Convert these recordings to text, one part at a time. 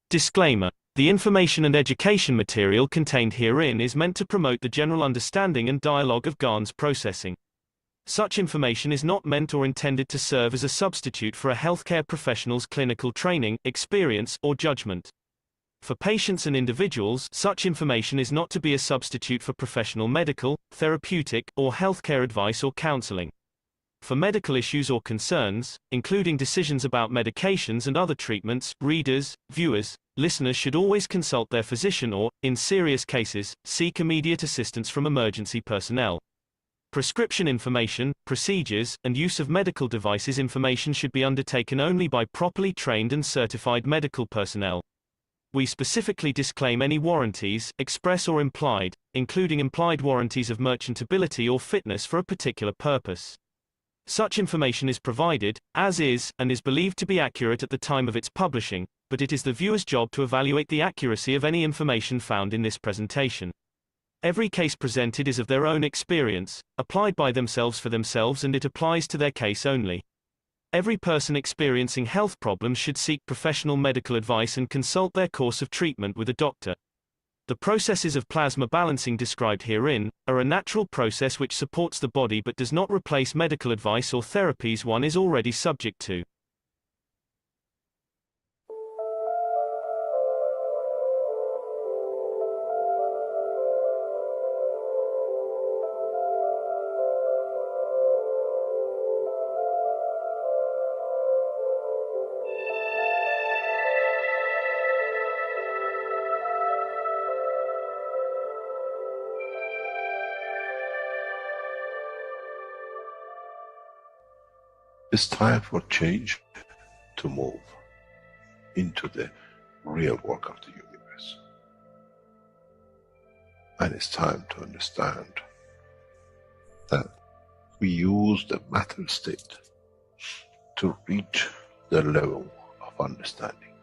Disclaimer. The information and education material contained herein is meant to promote the general understanding and dialogue of GANs processing. Such information is not meant or intended to serve as a substitute for a healthcare professional's clinical training, experience, or judgment. For patients and individuals, such information is not to be a substitute for professional medical, therapeutic, or healthcare advice or counseling. For medical issues or concerns, including decisions about medications and other treatments, readers, viewers, listeners should always consult their physician or, in serious cases, seek immediate assistance from emergency personnel. Prescription information, procedures, and use of medical devices information should be undertaken only by properly trained and certified medical personnel. We specifically disclaim any warranties, express or implied, including implied warranties of merchantability or fitness for a particular purpose. Such information is provided, as is, and is believed to be accurate at the time of its publishing, but it is the viewer's job to evaluate the accuracy of any information found in this presentation. Every case presented is of their own experience, applied by themselves for themselves, and it applies to their case only. Every person experiencing health problems should seek professional medical advice and consult their course of treatment with a doctor. The processes of plasma balancing described herein are a natural process which supports the body but does not replace medical advice or therapies one is already subject to. It's time for change to move into the real work of the universe. And it's time to understand that we use the matter state to reach the level of understanding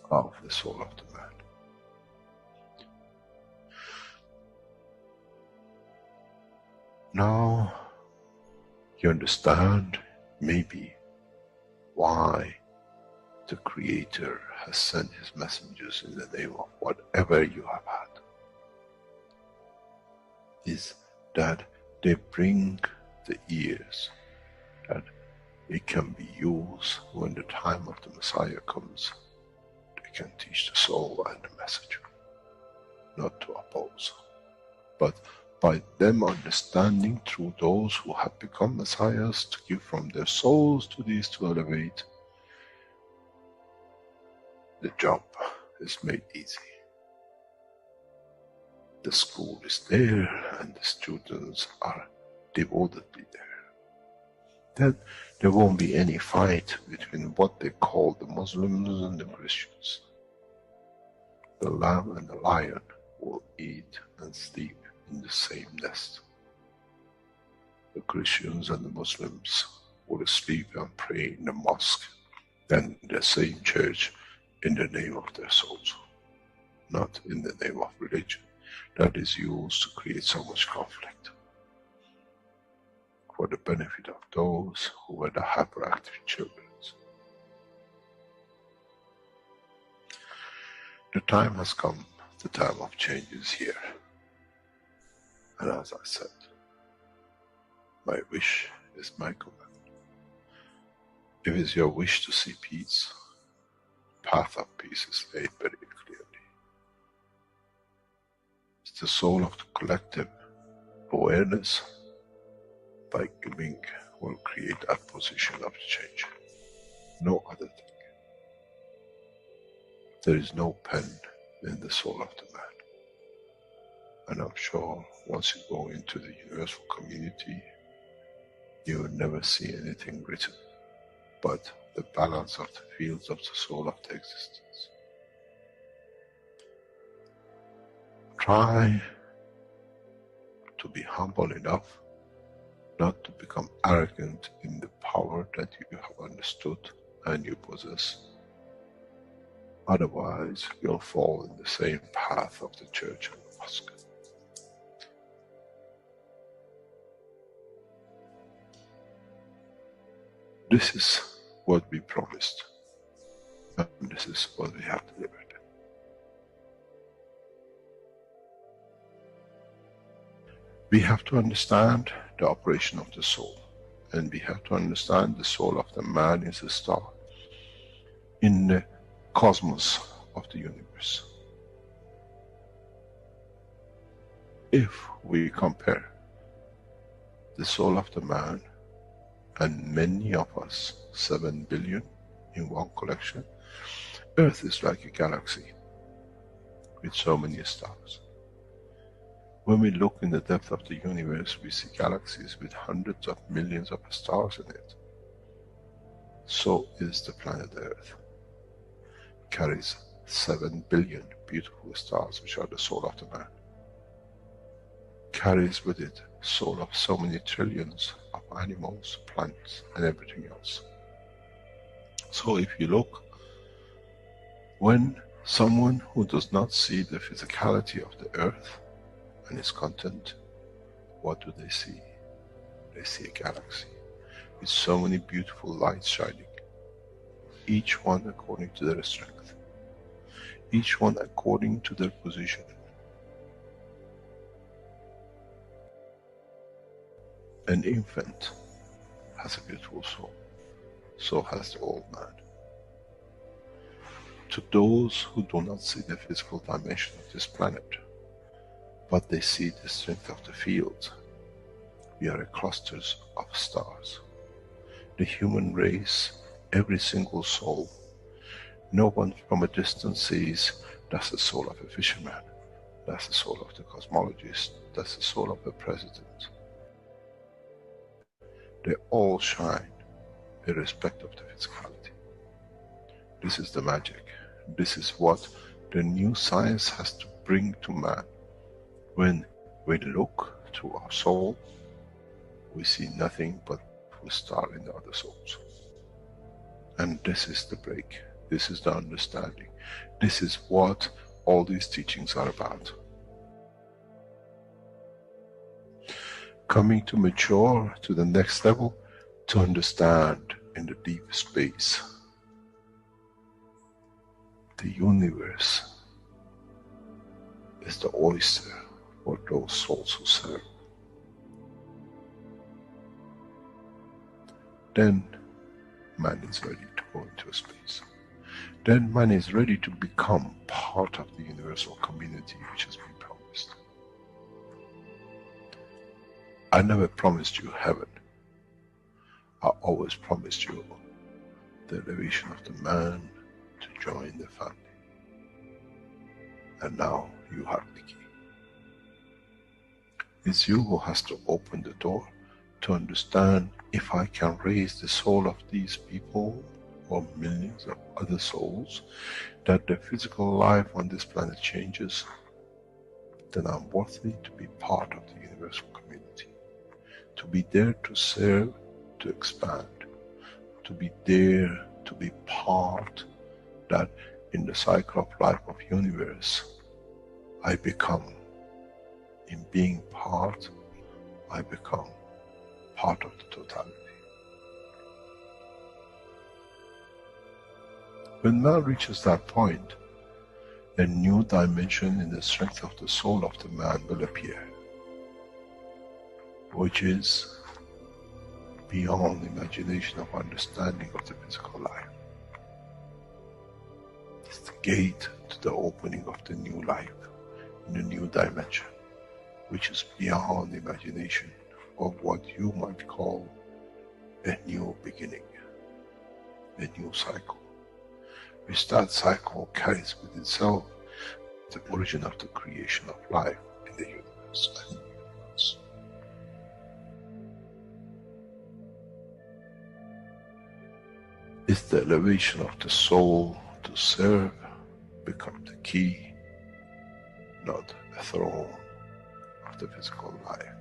of the soul of the man. Now you understand maybe why the Creator has sent His messengers in the name of whatever you have had. Is that they bring the ears, that it can be used when the time of the Messiah comes. They can teach the soul and the message, not to oppose, but by them understanding through those who have become messiahs to give from their souls to these to elevate, the job is made easy. The school is there and the students are devotedly there. Then there won't be any fight between what they call the Muslims and the Christians. The lamb and the lion will eat and sleep in the same nest. The Christians and the Muslims will sleep and pray in the mosque and in the same church in the name of their souls, not in the name of religion. That is used to create so much conflict for the benefit of those who were the hyperactive children. The time has come, the time of change is here. And as I said, my wish is my command. If it's your wish to see peace, the path of peace is laid very clearly. It's the soul of the collective awareness. By giving will create that position of change. No other thing. There is no pen in the soul of the man. And I'm sure once you go into the universal community, you will never see anything written but the balance of the fields of the soul of the existence. Try to be humble enough not to become arrogant in the power that you have understood and you possess. Otherwise, you'll fall in the same path of the church and the mosque. This is what we promised. And this is what we have delivered. We have to understand the operation of the soul, and we have to understand the soul of the man is a star in the cosmos of the universe. If we compare the soul of the man and many of us, 7 billion in one collection, Earth is like a galaxy with so many stars. When we look in the depth of the universe, we see galaxies with hundreds of millions of stars in it. So is the planet Earth. It carries 7 billion beautiful stars, which are the soul of the man. Carries with it soul of so many trillions of animals, plants, and everything else. So if you look, when someone who does not see the physicality of the earth and its content, what do they see? They see a galaxy with so many beautiful lights shining, each one according to their strength, each one according to their position. An infant has a beautiful soul, so has the old man. To those who do not see the physical dimension of this planet, but they see the strength of the field, we are clusters of stars. The human race, every single soul, no one from a distance sees that's the soul of a fisherman, that's the soul of the cosmologist, that's the soul of the president. They all shine irrespective of the physicality. This is the magic. This is what the new science has to bring to man. When we look to our soul, we see nothing but a star in the other souls. And this is the break. This is the understanding. This is what all these teachings are about. Coming to mature to the next level, to understand in the deep space, the universe is the oyster for those souls who serve. Then man is ready to go into space. Then man is ready to become part of the universal community which has been promised. I never promised you heaven. I always promised you the elevation of the man to join the family. And now you have the key. It's you who has to open the door to understand, if I can raise the soul of these people or millions of other souls, that the physical life on this planet changes, then I'm worthy to be part of the universal community. To be there to serve, to expand, to be there, to be part, that in the cycle of life of universe, I become, in being part, I become part of the totality. When man reaches that point, a new dimension in the strength of the soul of the man will appear, which is beyond imagination of understanding of the physical life. It's the gate to the opening of the new life, in a new dimension, which is beyond imagination of what you might call a new beginning, a new cycle. Which that cycle carries with itself the origin of the creation of life in the universe. It's the elevation of the soul to serve become the key, not a throne of the physical life.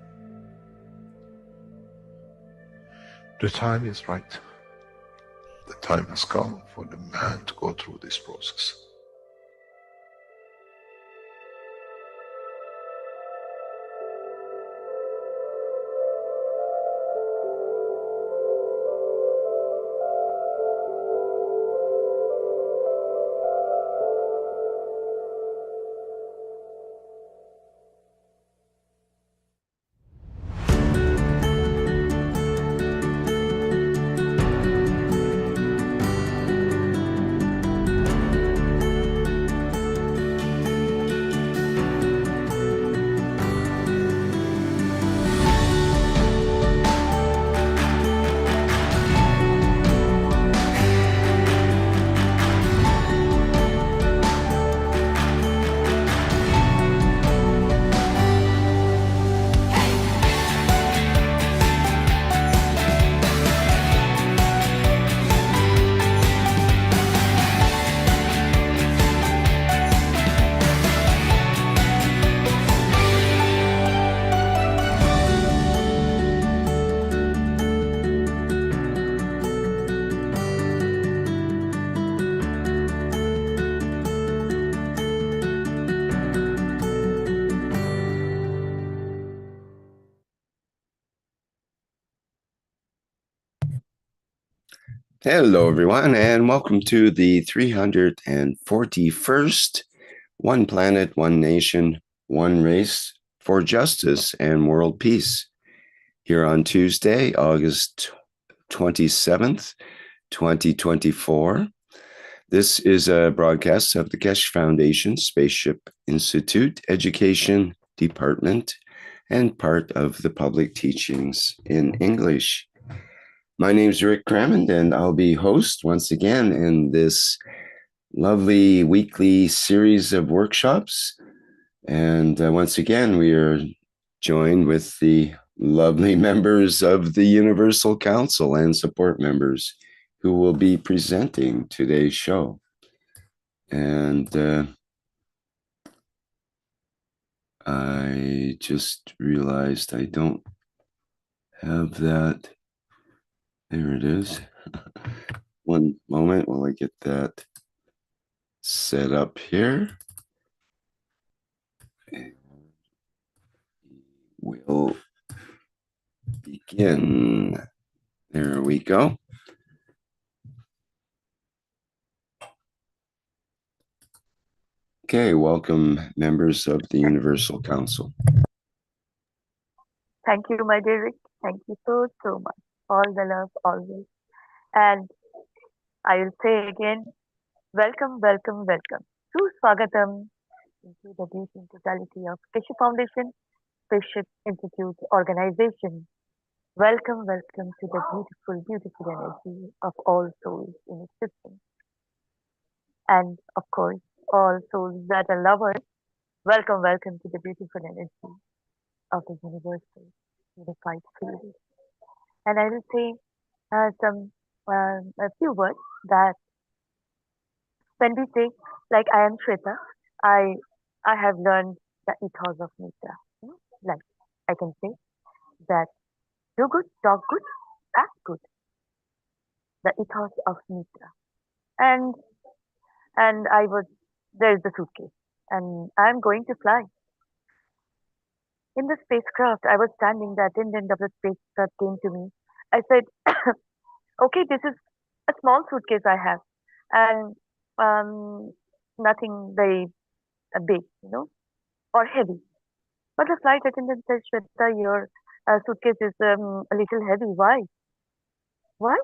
The time is right. The time has come for the man to go through this process. Hello, everyone, and welcome to the 341st One Planet, One Nation, One Race for Justice and World Peace here on Tuesday, August 27th, 2024. This is a broadcast of the Keshe Foundation, Spaceship Institute, Education Department, and part of the public teachings in English. My name is Rick Crammond, and I'll be host once again in this lovely weekly series of workshops. And once again, we are joined with the lovely members of the Universal Council and support members who will be presenting today's show. And I just realized I don't have that. There it is. One moment while I get that set up here. We'll begin. There we go. Okay, welcome members of the Universal Council. Thank you, my dear Rick. Thank you so much. All the love, always. And I will say again, welcome to Swagatam into the deep in totality of Keshe Foundation, Spaceship Institute organization. Welcome to the beautiful energy of all souls in existence. And of course, all souls that are lovers, welcome to the beautiful energy of the universal unified field. And I will say a few words that when we say, like I am Shweta, I I have learned the ethos of Mitra. Like I can say that do good, talk good, act good. The ethos of Mitra. And I was there is the suitcase, and I'm going to fly. In the spacecraft, I was standing. The attendant of the spacecraft came to me. I said, "Okay, this is a small suitcase I have, and nothing very big, or heavy." But the flight attendant said, "Shweta, your suitcase is a little heavy. Why? Why?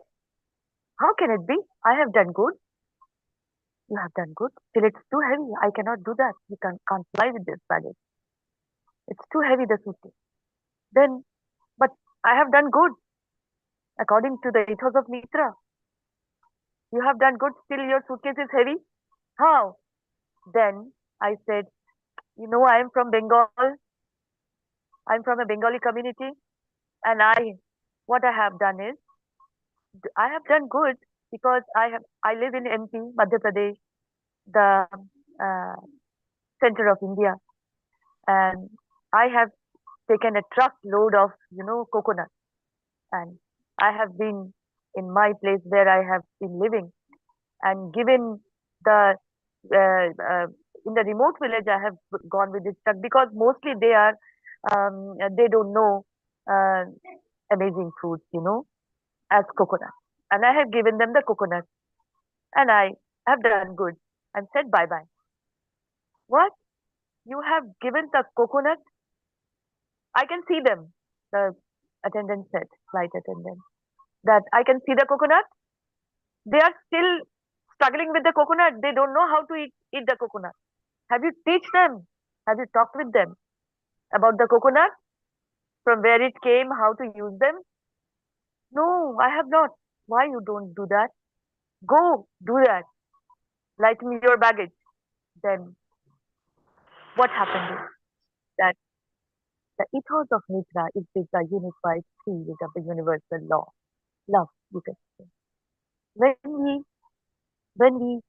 How can it be? I have done good. You have done good. Till it's too heavy. I cannot do that. You can't fly with this baggage. It's too heavy, the suitcase." Then, but I have done good. According to the ethos of Mitra, you have done good, still your suitcase is heavy. How? Then I said, I am from Bengal. I'm from a Bengali community. And what I have done is, I have done good because I live in MP, Madhya Pradesh, the uh, center of India. And I have taken a truck load of, coconut. And I have been in my place where I have been living and given the in the remote village I have gone with this truck because mostly they don't know uh, amazing fruits, as coconut. And I have given them the coconut and I have done good and said bye bye. What? You have given the coconut? I can see them. The attendant said, flight attendant, that I can see the coconut. They are still struggling with the coconut. They don't know how to eat the coconut. Have you teach them? Have you talked with them about the coconut? From where it came, how to use them? No, I have not. Why you don't do that? Go, do that. Lighten your baggage. Then what happened is that the ethos of Mitra is the unified field of the universal law. Love, you can say. When we when we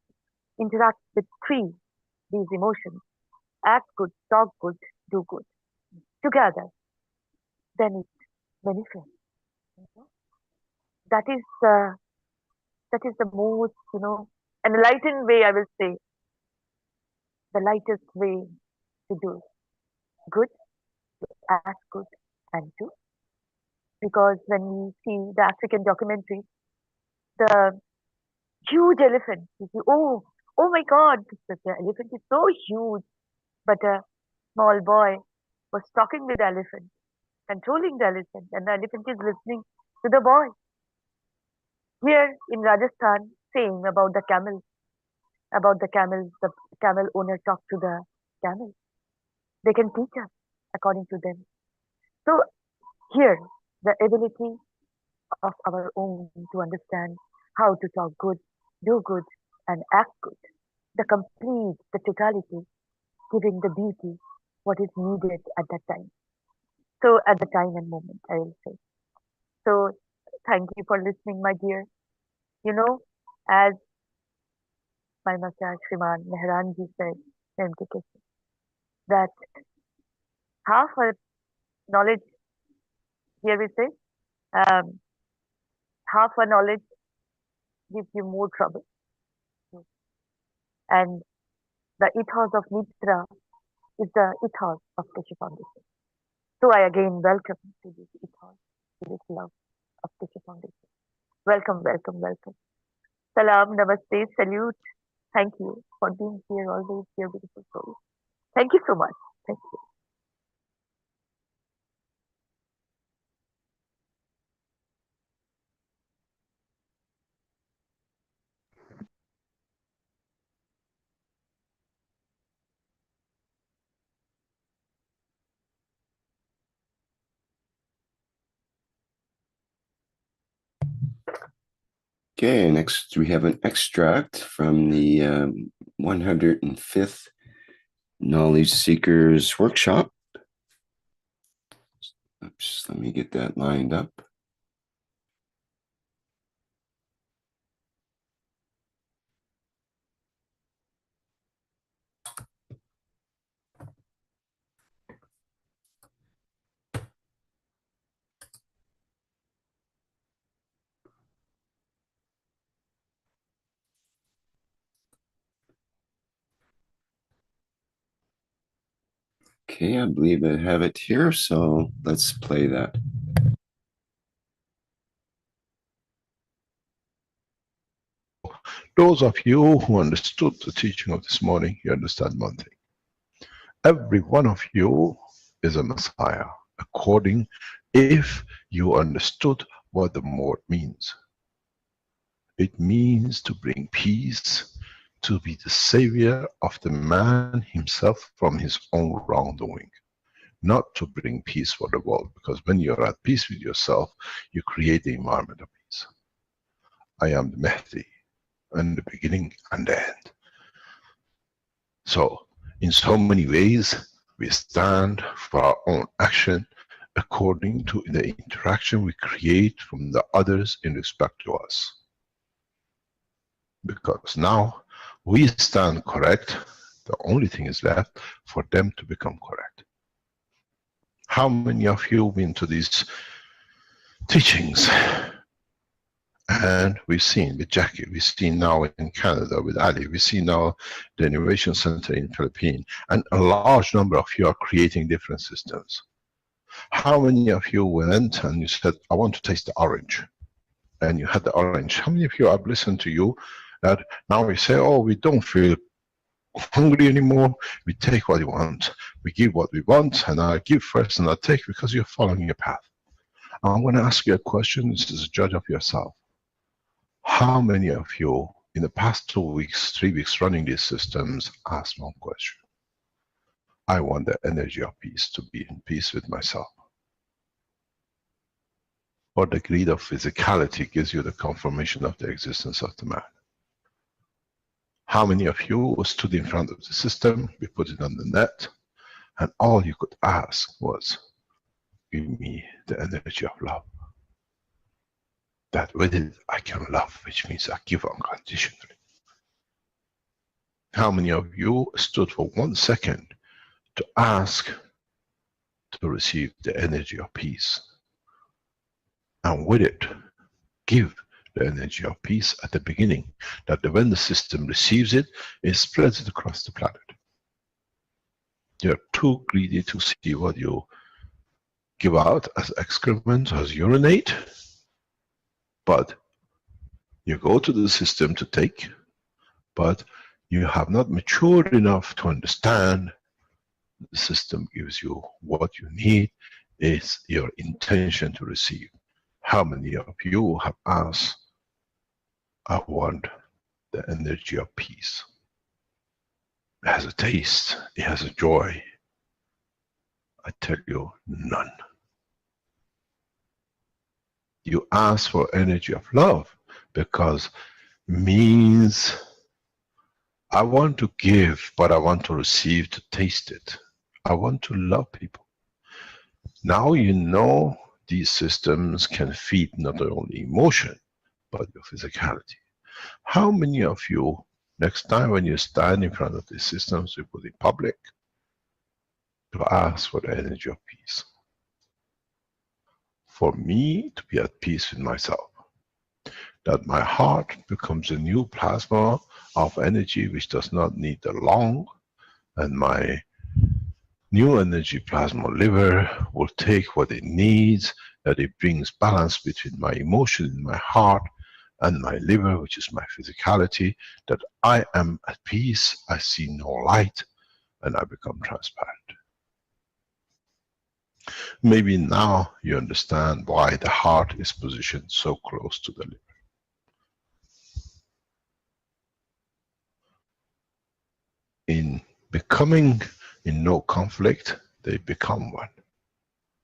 interact with these emotions, act good, talk good, do good, together, then it manifests. You know? That is the most, enlightened way, I will say, the lightest way to do good, act good, and do. Because when we see the African documentary, the huge elephant. You see, oh my God, the elephant is so huge. But a small boy was talking with the elephant, controlling the elephant, and the elephant is listening to the boy. Here in Rajasthan, same about the camel. About the camels, the camel owner talked to the camel. They can teach us according to them. So here, the ability of our own to understand how to talk good, do good, and act good. The complete, the totality, giving the beauty what is needed at that time. So at the time and moment, I will say. So thank you for listening, my dear. You know, as my master Shriman Mehran ji said, MK Keshe, that half a knowledge, here we say, um, half a knowledge gives you more trouble. And the ethos of Mitra is the ethos of Keshe Foundation. So I again welcome to this ethos, to this love of Keshe Foundation. Welcome, welcome, welcome. Salam, namaste, salute. Thank you for being here always, dear beautiful soul. Thank you so much. Thank you. Okay, next we have an extract from the 105th Knowledge Seekers Workshop. Oops, let me get that lined up. Okay, I believe I have it here, so let's play that. Those of you who understood the teaching of this morning, you understand one thing. Every one of you is a Messiah, according if you understood what the word means. It means to bring peace, to be the savior of the man himself from his own wrongdoing. Not to bring peace for the world, because when you're at peace with yourself, you create the environment of peace. I am the Mahdi, and the beginning and the end. So, in so many ways, we stand for our own action according to the interaction we create from the others in respect to us. Because now we stand correct, the only thing is left for them to become correct. How many of you have been to these teachings? And we've seen with Jackie, we've seen now in Canada with Ali, we see now the Innovation Center in Philippines, and a large number of you are creating different systems. How many of you went and you said, I want to taste the orange? And you had the orange. How many of you have listened to you that now we say, oh, we don't feel hungry anymore, we take what we want, we give what we want, and I give first and I take, because you're following your path. I'm going to ask you a question, this is a judge of yourself. How many of you in the past 2 weeks, 3 weeks running these systems asked one question? I want the energy of peace, to be in peace with myself. Or the greed of physicality gives you the confirmation of the existence of the man. How many of you stood in front of the system, we put it on the net, and all you could ask was, give me the energy of love. That with it I can love, which means I give unconditionally. How many of you stood for 1 second to ask to receive the energy of peace? And with it, give the energy of peace at the beginning, that when the system receives it, it spreads it across the planet. You're too greedy to see what you give out as excrement, as urinate, but You go to the system to take, but you have not matured enough to understand the system gives you what you need, is your intention to receive. How many of you have asked, I want the energy of peace? It has a taste, it has a joy. I tell you, none. You ask for energy of love because it means I want to give, but I want to receive, to taste it. I want to love people. Now you know these systems can feed not only emotion, but your physicality. How many of you, next time when you stand in front of these systems, you put in public, to ask for the energy of peace? For me to be at peace with myself. That my heart becomes a new plasma of energy which does not need the lung, and my new energy plasma liver will take what it needs, that it brings balance between my emotion in my heart and my liver, which is my physicality, that I am at peace, I see no light, and I become transparent. Maybe now you understand why the heart is positioned so close to the liver. In becoming in no conflict, they become one.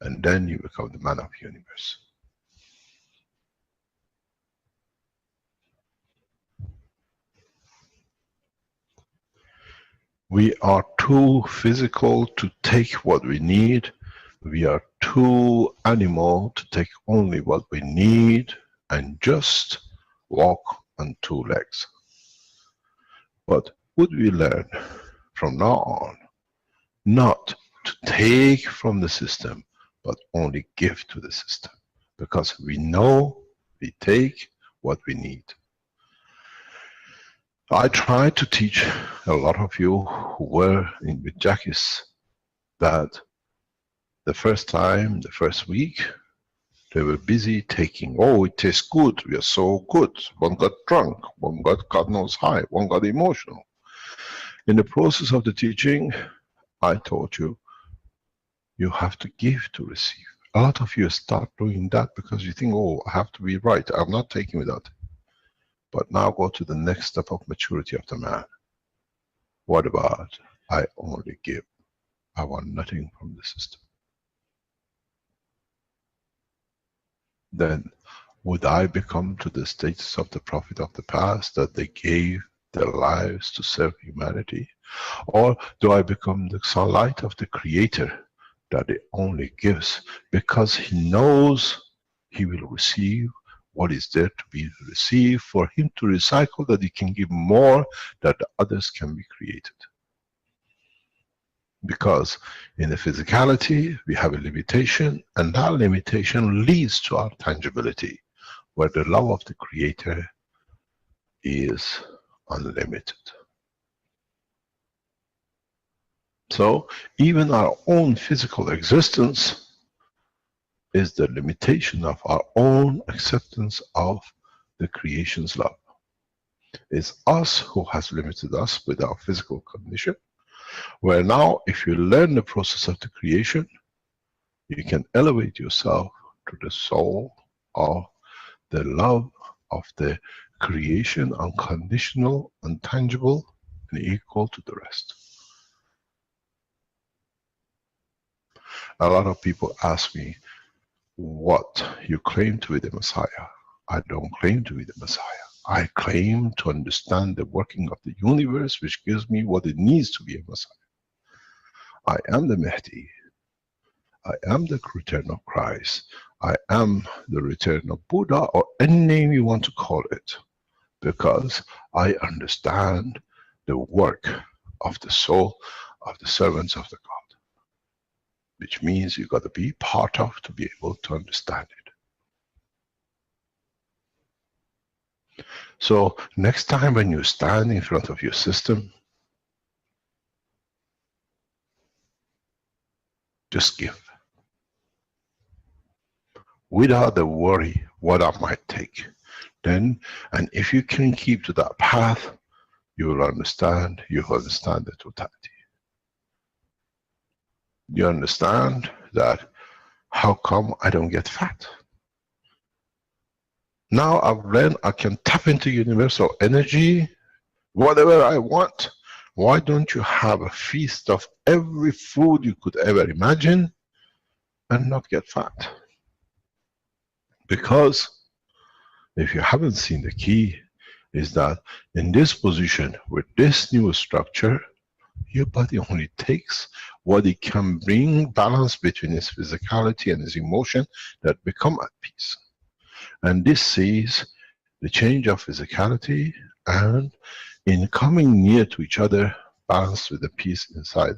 And then you become the man of the universe. We are too physical to take what we need. We are too animal to take only what we need and just walk on two legs. But would we learn from now on not to take from the system, but only give to the system? Because we know we take what we need. I tried to teach a lot of you who were in with Jackie's that the first time, the first week, they were busy taking, oh, it tastes good, we are so good. One got drunk, one got God knows high, one got emotional. In the process of the teaching, I taught you, you have to give to receive. A lot of you start doing that because you think, oh, I have to be right, I'm not taking without. But now go to the next step of maturity of the man. What about, I only give, I want nothing from the system. Then would I become to the status of the prophet of the past, that they gave their lives to serve humanity? Or do I become the sunlight of the creator, that it only gives because he knows he will receive what is there to be received, for him to recycle, that he can give more, that the others can be created? Because in the physicality we have a limitation, and that limitation leads to our tangibility, where the love of the creator is unlimited. So even our own physical existence is the limitation of our own acceptance of the creation's love. It's us who has limited us with our physical condition, where now if you learn the process of the creation, you can elevate yourself to the soul of the love of the creation, unconditional, untangible, and equal to the rest. A lot of people ask me, what, you claim to be the Messiah? I don't claim to be the Messiah. I claim to understand the working of the universe, which gives me what it needs to be a Messiah. I am the Mahdi. I am the return of Christ. I am the return of Buddha, or any name you want to call it, because I understand the work of the soul of the servants of the God. Which means you got to be part of to be able to understand it. So next time when you stand in front of your system, just give. Without the worry what I might take. Then, and if you can keep to that path, you will understand the totality. You understand that how come I don't get fat? Now I've learned I can tap into universal energy, whatever I want. Why don't you have a feast of every food you could ever imagine and not get fat? Because if you haven't seen, the key is that in this position with this new structure, your body only takes what it can bring balance between its physicality and its emotion that become at peace. And this sees the change of physicality and in coming near to each other, balanced with the peace inside.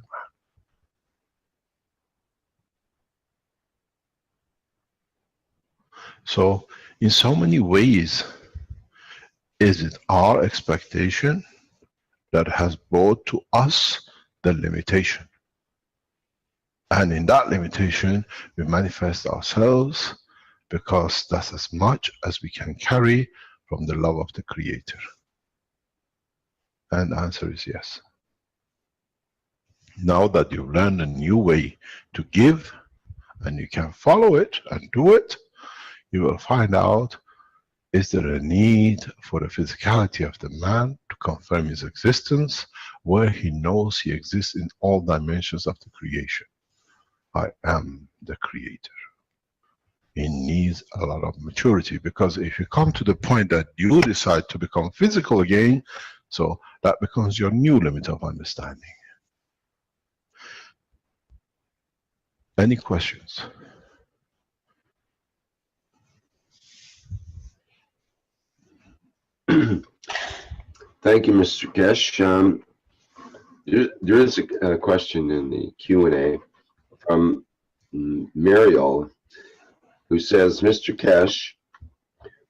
So in so many ways, is it our expectation that has brought to us the limitation? And in that limitation, we manifest ourselves because that's as much as we can carry from the love of the Creator. And the answer is yes. Now that you've learned a new way to give, and you can follow it and do it, you will find out, is there a need for the physicality of the man to confirm his existence, where he knows he exists in all dimensions of the creation. I am the Creator. It needs a lot of maturity, because if you come to the point that you decide to become physical again, so that becomes your new limit of understanding. Any questions? Thank you, Mr. Keshe. There is a question in the Q&A from Mariel, who says, Mr. Keshe,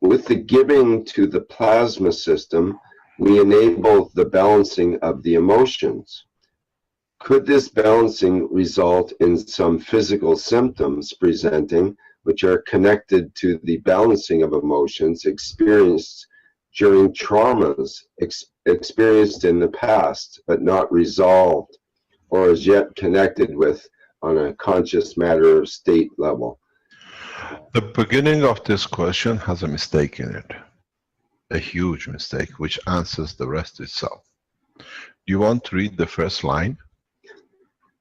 with the giving to the plasma system, we enable the balancing of the emotions. Could this balancing result in some physical symptoms presenting which are connected to the balancing of emotions experienced during traumas experienced in the past but not resolved or as yet connected with on a conscious matter state level? The beginning of this question has a mistake in it. A huge mistake, which answers the rest itself. Do you want to read the first line?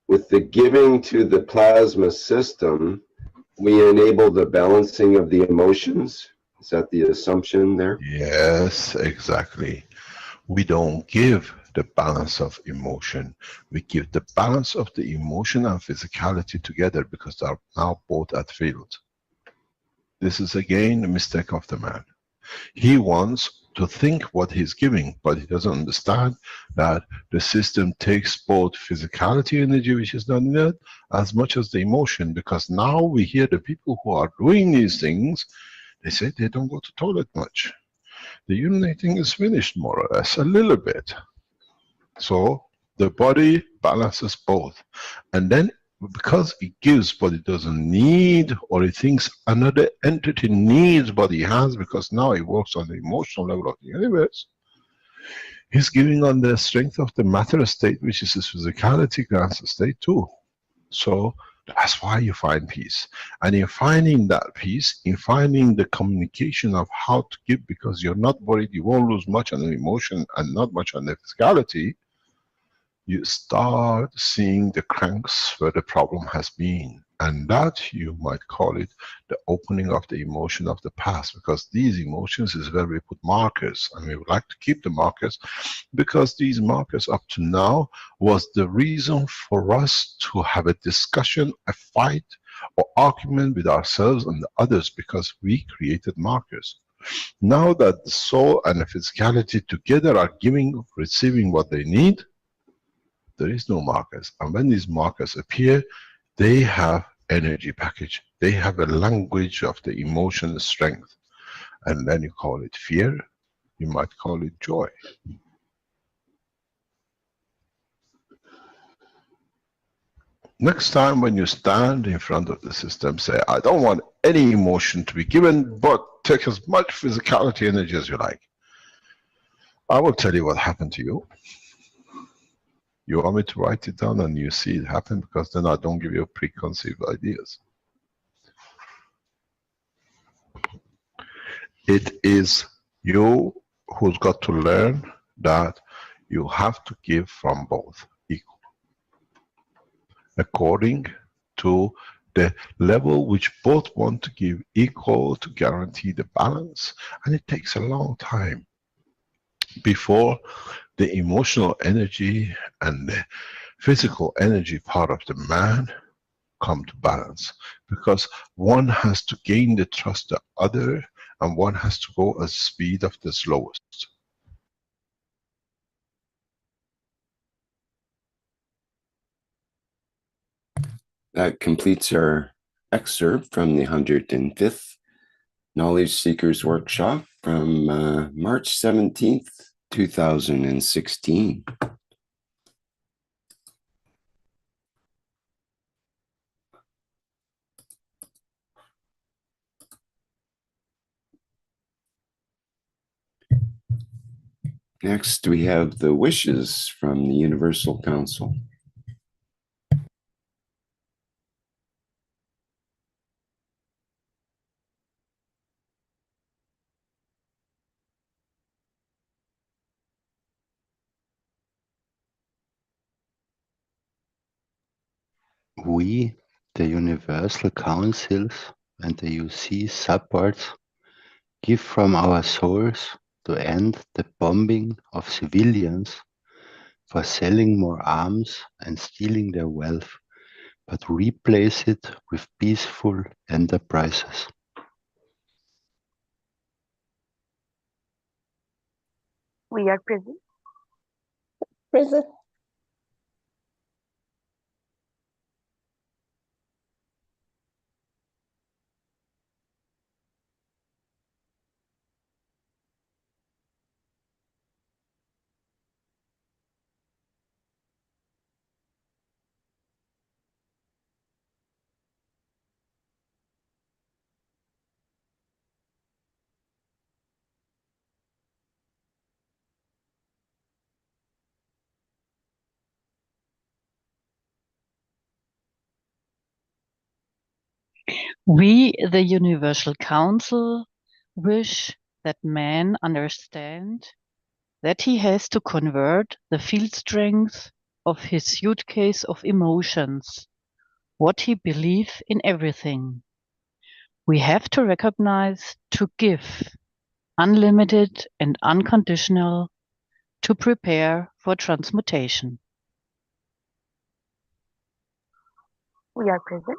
With the giving to the plasma system, we enable the balancing of the emotions? Is that the assumption there? Yes, exactly. We don't give the balance of emotion. We give the balance of the emotion and physicality together, because they are now both at field. This is again a mistake of the man. He wants to think what he's giving, but he doesn't understand that the system takes both physicality energy, which is not needed, as much as the emotion. Because now we hear the people who are doing these things, they say they don't go to toilet much. The urinating is finished more or less, a little bit. So the body balances both. And then because it gives what it doesn't need, or it thinks another entity needs what he has, because now it works on the emotional level of the universe, he's giving on the strength of the matter state, which is his physicality grants state too. So that's why you find peace. And in finding that peace, in finding the communication of how to give, because you're not worried, you won't lose much on the emotion and not much on the physicality, you start seeing the cranks where the problem has been. And that, you might call it the opening of the emotion of the past, because these emotions is where we put markers, and we would like to keep the markers, because these markers up to now was the reason for us to have a discussion, a fight, or argument with ourselves and the others, because we created markers. Now that the soul and the physicality together are giving, receiving what they need, there is no markers. And when these markers appear, they have energy package. They have a language of the emotional strength. And then you call it fear, you might call it joy. Next time when you stand in front of the system, say, I don't want any emotion to be given, but take as much physicality energy as you like. I will tell you what happened to you. You want me to write it down and you see it happen, because then I don't give you preconceived ideas. It is you who's got to learn that you have to give from both equal, according to the level which both want to give equal to guarantee the balance. And it takes a long time before the emotional energy and the physical energy part of the man come to balance, because one has to gain the trust of the other, and one has to go at speed of the slowest. That completes our excerpt from the 105th Knowledge Seekers Workshop from March 17th, 2016. Next, we have the wishes from the Universal Council. We, the Universal Councils and the UC subboards, give from our souls to end the bombing of civilians for selling more arms and stealing their wealth, but replace it with peaceful enterprises. We are present. Present. We, the Universal Council, wish that man understand that he has to convert the field strength of his suitcase of emotions, what he believes in everything. We have to recognize to give, unlimited and unconditional, to prepare for transmutation. We are present.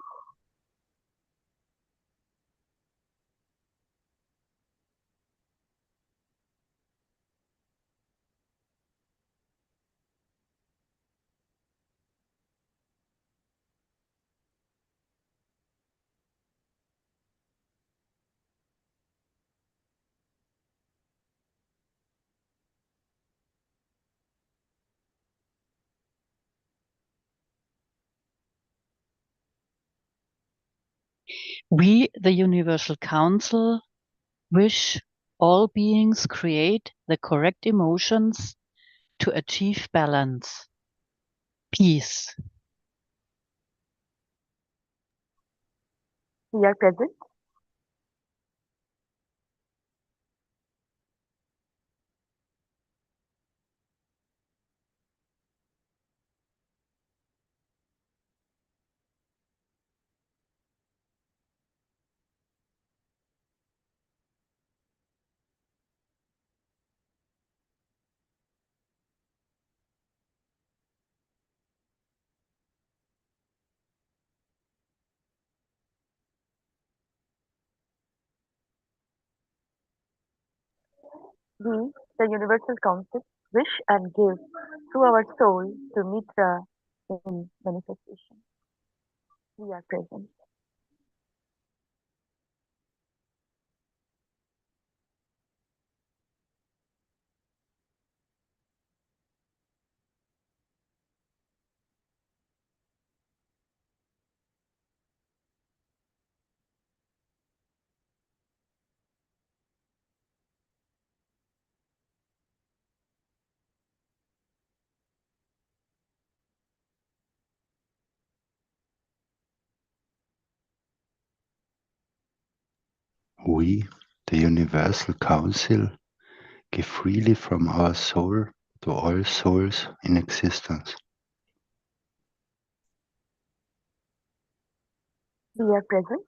We, the Universal Council, wish all beings create the correct emotions to achieve balance, peace. We are present. We, the Universal Council, wish and give through our soul to Mitra in manifestation. We are present. We, the Universal Council, give freely from our soul to all souls in existence. We are present.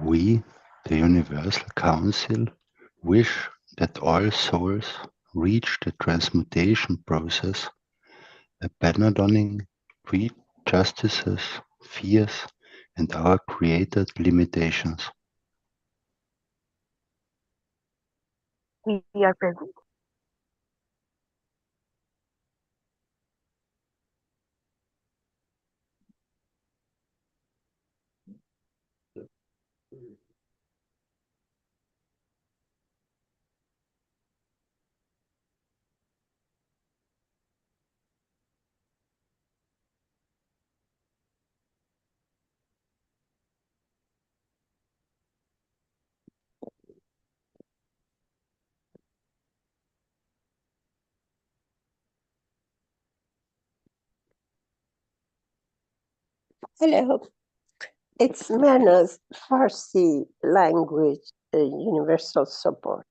We, the Universal Council, wish that all souls reach the transmutation process, abandoning prejudices, fears, and our created limitations. We are present. Hello. It's Mehran's Farsi language universal support.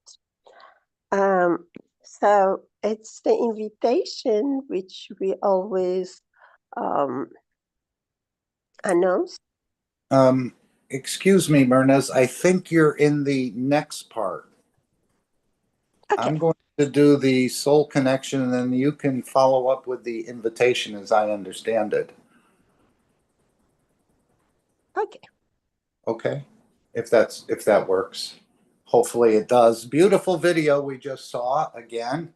So it's the invitation which we always announce. Excuse me, Mernez, I think you're in the next part. Okay. I'm going to do the soul connection, and then you can follow up with the invitation as I understand it. Okay. Okay, if that works. Hopefully it does. Beautiful video we just saw again,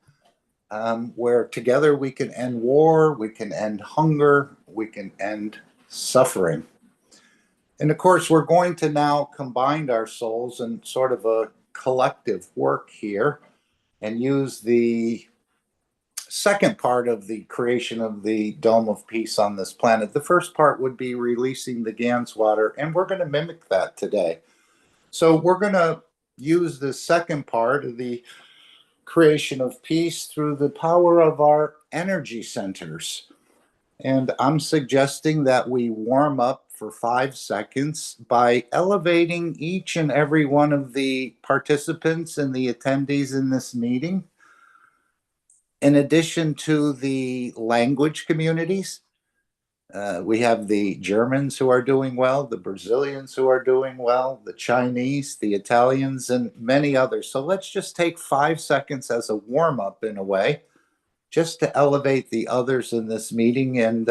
where together we can end war, we can end hunger, we can end suffering. And of course, we're going to now combine our souls in sort of a collective work here and use the second part of the creation of the Dome of Peace on this planet. The first part would be releasing the Ganswater, and we're going to mimic that today. So we're going to use the second part of the creation of peace through the power of our energy centers. And I'm suggesting that we warm up for 5 seconds by elevating each and every one of the participants and the attendees in this meeting. In addition to the language communities, we have the Germans who are doing well, the Brazilians who are doing well, the Chinese, the Italians, and many others. So let's just take 5 seconds as a warm-up in a way, just to elevate the others in this meeting. And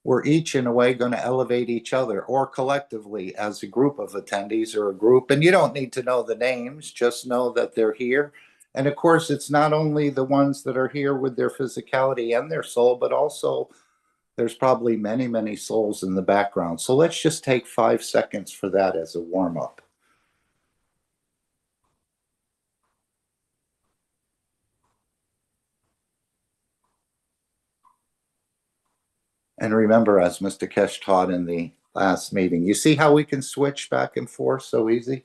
we're each in a way going to elevate each other, or collectively as a group of attendees or a group. And you don't need to know the names, just know that they're here. And of course, it's not only the ones that are here with their physicality and their soul, but also there's probably many, many souls in the background. So let's just take 5 seconds for that as a warm-up. And remember, as Mr. Keshe taught in the last meeting, you see how we can switch back and forth so easy?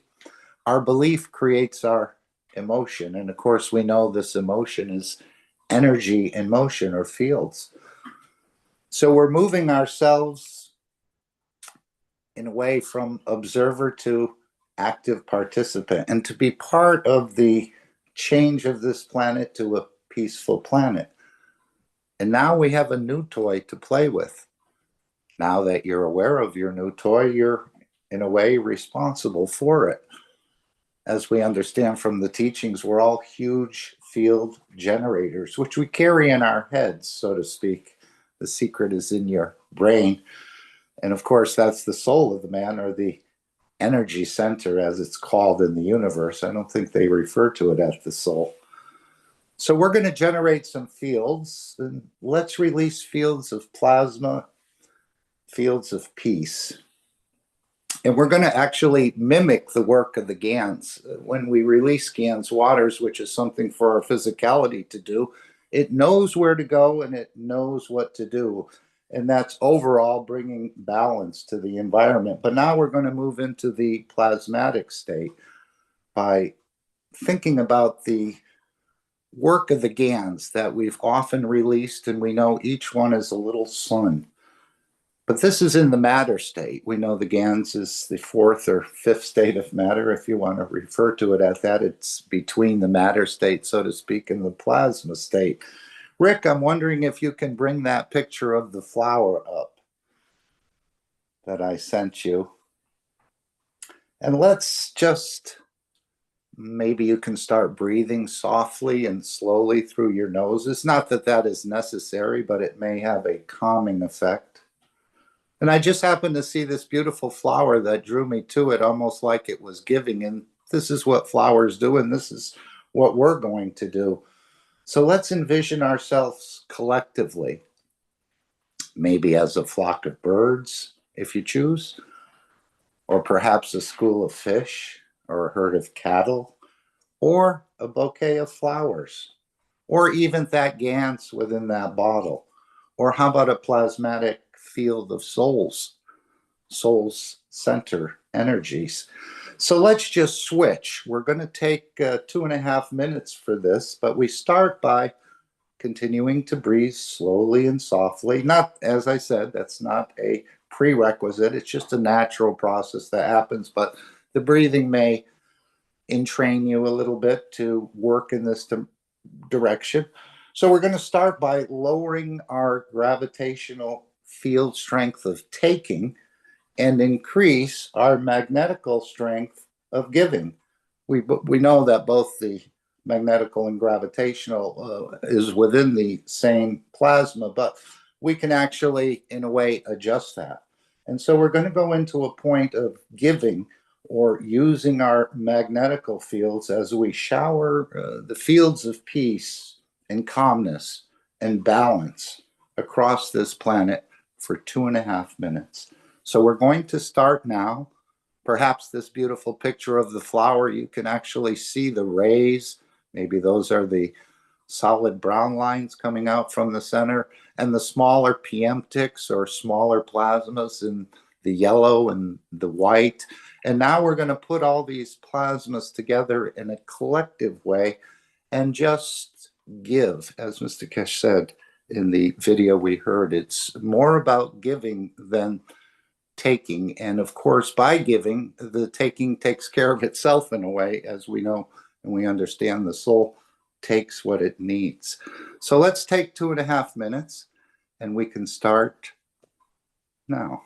Our belief creates our emotion. And of course, we know this emotion is energy in motion, or fields. So we're moving ourselves in a way from observer to active participant, and to be part of the change of this planet to a peaceful planet. And now we have a new toy to play with. Now that you're aware of your new toy, you're in a way responsible for it. As we understand from the teachings, we're all huge field generators, which we carry in our heads, so to speak. The secret is in your brain. And of course, that's the soul of the man, or the energy center, as it's called in the universe. I don't think they refer to it as the soul. So we're going to generate some fields, and let's release fields of plasma, fields of peace. And we're going to actually mimic the work of the GANs. When we release GANs waters, which is something for our physicality to do, it knows where to go and it knows what to do. And that's overall bringing balance to the environment. But now we're going to move into the plasmatic state by thinking about the work of the GANs that we've often released, and we know each one is a little sun. But this is in the matter state. We know the GANs is the fourth or fifth state of matter, if you want to refer to it as that. It's between the matter state, so to speak, and the plasma state. Rick, I'm wondering if you can bring that picture of the flower up that I sent you. And let's just, maybe you can start breathing softly and slowly through your nose. It's not that that is necessary, but it may have a calming effect. And I just happened to see this beautiful flower that drew me to it, almost like it was giving. And this is what flowers do, and this is what we're going to do. So let's envision ourselves collectively, maybe as a flock of birds, if you choose, or perhaps a school of fish, or a herd of cattle, or a bouquet of flowers, or even that Gans within that bottle. Or how about a plasmatic field of souls center energies? So let's just switch. We're going to take 2.5 minutes for this, but we start by continuing to breathe slowly and softly. Not, as I said, that's not a prerequisite. It's just a natural process that happens, but the breathing may entrain you a little bit to work in this direction. So we're going to start by lowering our gravitational field strength of taking and increase our magnetical strength of giving. We know that both the magnetical and gravitational is within the same plasma, but we can actually, in a way, adjust that. And so we're going to go into a point of giving, or using our magnetical fields as we shower the fields of peace and calmness and balance across this planet for 2.5 minutes. So we're going to start now. Perhaps this beautiful picture of the flower, you can actually see the rays. Maybe those are the solid brown lines coming out from the center, and the smaller PM ticks or smaller plasmas in the yellow and the white. And now we're going to put all these plasmas together in a collective way and just give, as Mr. Keshe said in the video we heard. It's more about giving than taking. And of course, by giving, the taking takes care of itself in a way, as we know and we understand. The soul takes what it needs. So let's take 2.5 minutes, and we can start now.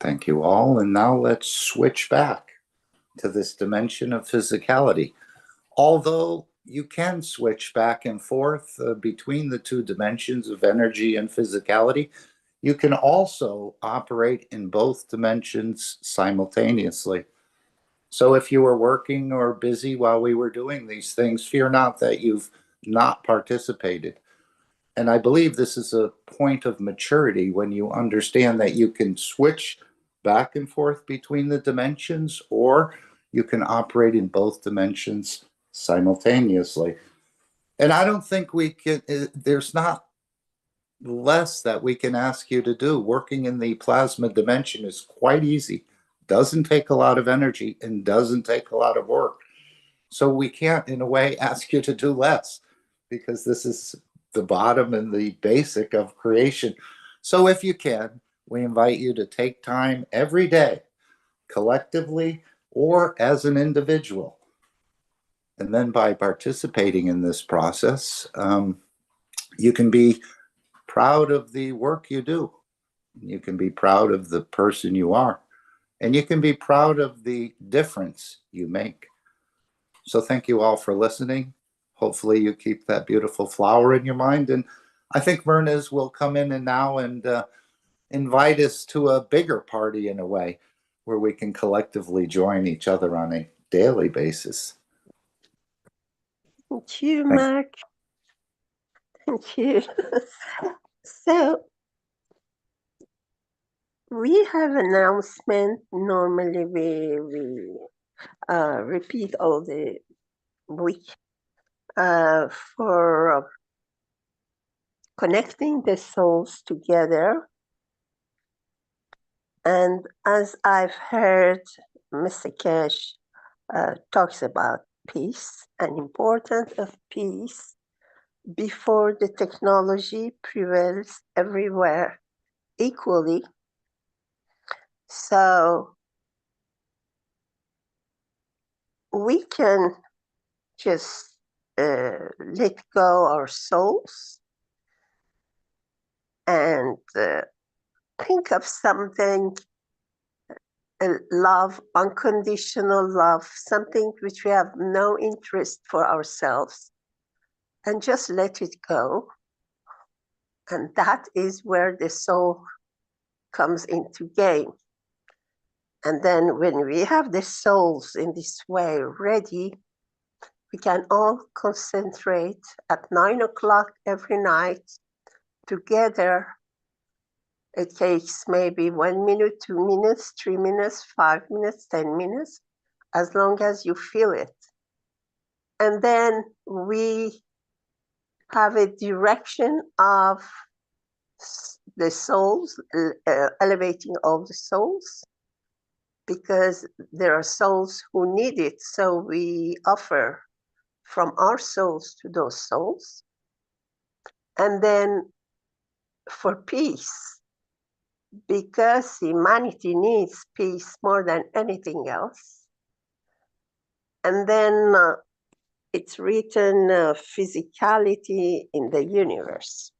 Thank you all. And now let's switch back to this dimension of physicality. Although you can switch back and forth between the two dimensions of energy and physicality, you can also operate in both dimensions simultaneously. So if you were working or busy while we were doing these things, fear not that you've not participated. And I believe this is a point of maturity when you understand that you can switch back and forth between the dimensions, or you can operate in both dimensions simultaneously. And I don't think we can, there's not less that we can ask you to do. Working in the plasma dimension is quite easy, doesn't take a lot of energy, and doesn't take a lot of work. So we can't, in a way, ask you to do less, because this is the bottom and the basic of creation. So if you can, we invite you to take time every day, collectively or as an individual. And then by participating in this process, you can be proud of the work you do. You can be proud of the person you are. And you can be proud of the difference you make. So thank you all for listening. Hopefully you keep that beautiful flower in your mind. And I think Myrna's will come in and now and invite us to a bigger party in a way where we can collectively join each other on a daily basis. Thank you, Mark. Thank you. So we have announcement. Normally we repeat all the week for connecting the souls together. And as I've heard Mr. Keshe talks about peace and importance of peace before the technology prevails everywhere equally. So we can just let go our souls and think of something, love, unconditional love, something which we have no interest for ourselves, and just let it go. And that is where the soul comes into game. And then when we have the souls in this way ready, we can all concentrate at 9 o'clock every night together. It takes maybe 1 minute, 2 minutes, 3 minutes, 5 minutes, 10 minutes, as long as you feel it. And then we have a direction of the souls, elevating all the souls, because there are souls who need it. So we offer from our souls to those souls. And then for peace, because humanity needs peace more than anything else. And then it's written physicality in the universe.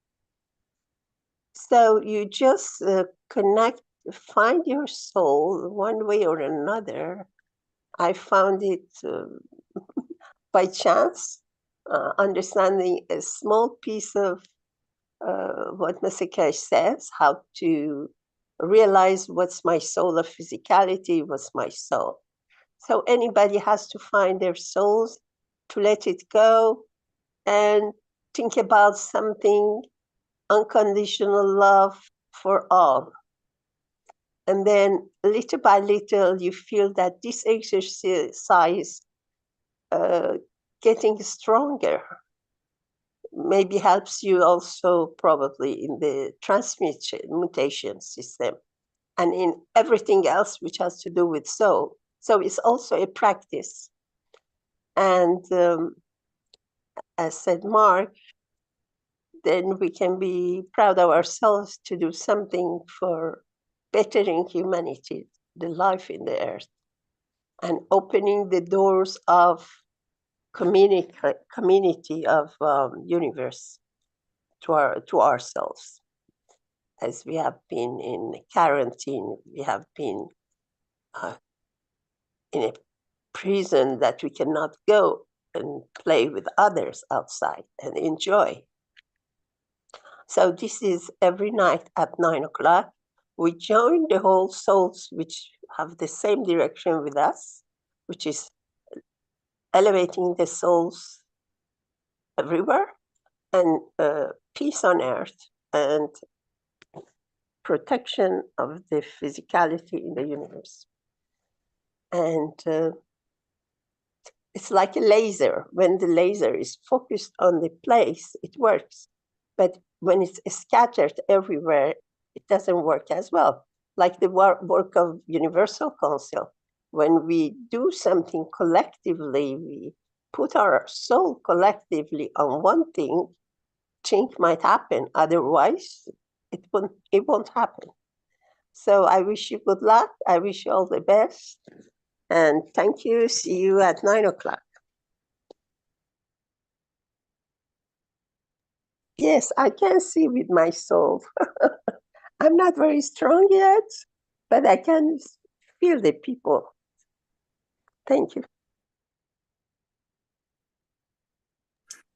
So you just connect, find your soul one way or another. I found it by chance, understanding a small piece of what Mr. Keshe says, how to realize what's my soul of physicality, what's my soul. So anybody has to find their souls, to let it go and think about something, unconditional love for all. And then little by little, you feel that this exercise getting stronger, maybe helps you also probably in the transmutation system and in everything else which has to do with soul. So it's also a practice. And as said Mark, then we can be proud of ourselves to do something for bettering humanity, the life in the earth, and opening the doors of community of universe to ourselves. as we have been in quarantine, we have been in a prison that we cannot go and play with others outside and enjoy. So this is every night at 9 o'clock. We join the whole souls which have the same direction with us, which is elevating the souls everywhere and peace on earth and protection of the physicality in the universe. And it's like a laser. When the laser is focused on the place, it works. But when it's scattered everywhere, it doesn't work as well. Like the work of Universal Council. When we do something collectively, we put our soul collectively on one thing, change might happen. Otherwise, it won't happen. So I wish you good luck. I wish you all the best. And thank you. See you at 9 o'clock. Yes, I can see with my soul. I'm not very strong yet, but I can feel the people. Thank you.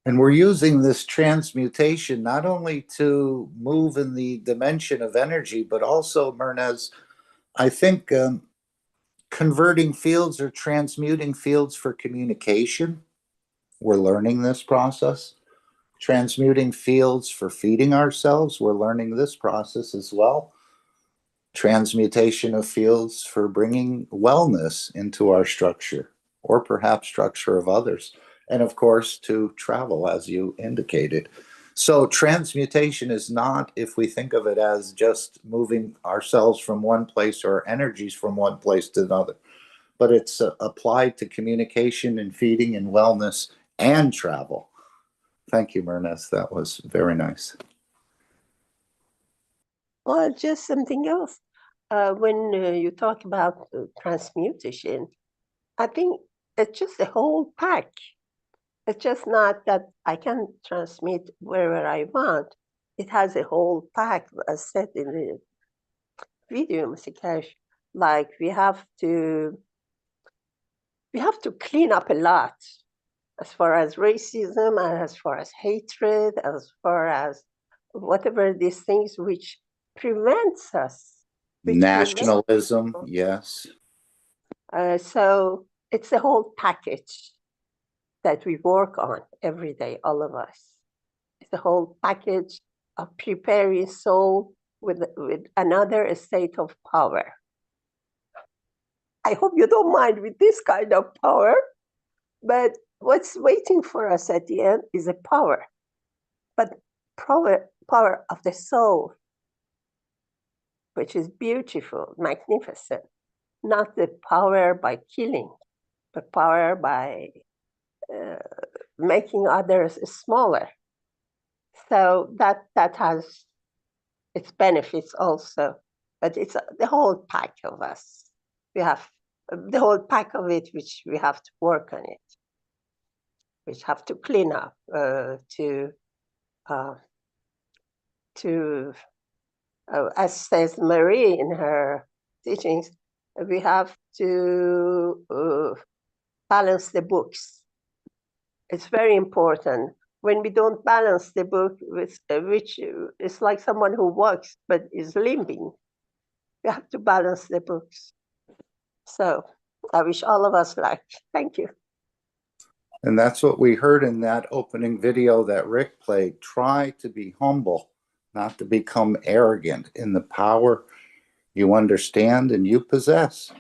And we're using this transmutation not only to move in the dimension of energy, but also, Mernez, I think converting fields or transmuting fields for communication. We're learning this process. Transmuting fields for feeding ourselves. We're learning this process as well. Transmutation of fields for bringing wellness into our structure, or perhaps structure of others. And of course, to travel, as you indicated. So transmutation is not, if we think of it as just moving ourselves from one place or energies from one place to another, but it's applied to communication and feeding and wellness and travel. Thank you, Mernez. That was very nice. Well, just something else. When you talk about transmutation, I think it's just a whole pack. It's just not that I can transmit wherever I want. It has a whole pack, as said in the video, Mr. Keshe. Like we have to clean up a lot as far as racism, as far as hatred, as far as whatever these things which prevents us. Nationalism, yes. So it's a whole package that we work on every day, all of us. It's a whole package of preparing soul with another state of power. I hope you don't mind with this kind of power, but what's waiting for us at the end is a power, but power of the soul, which is beautiful, magnificent, not the power by killing, but power by making others smaller. So that has its benefits also, but it's the whole pack of us. We have the whole pack of it, which we have to work on it, which have to clean up, as says Marie in her teachings, we have to balance the books. It's very important. When we don't balance the book, which is like someone who walks but is limping, we have to balance the books. So I wish all of us luck. Thank you. And that's what we heard in that opening video that Rick played. Try to be humble, not to become arrogant in the power you understand and you possess.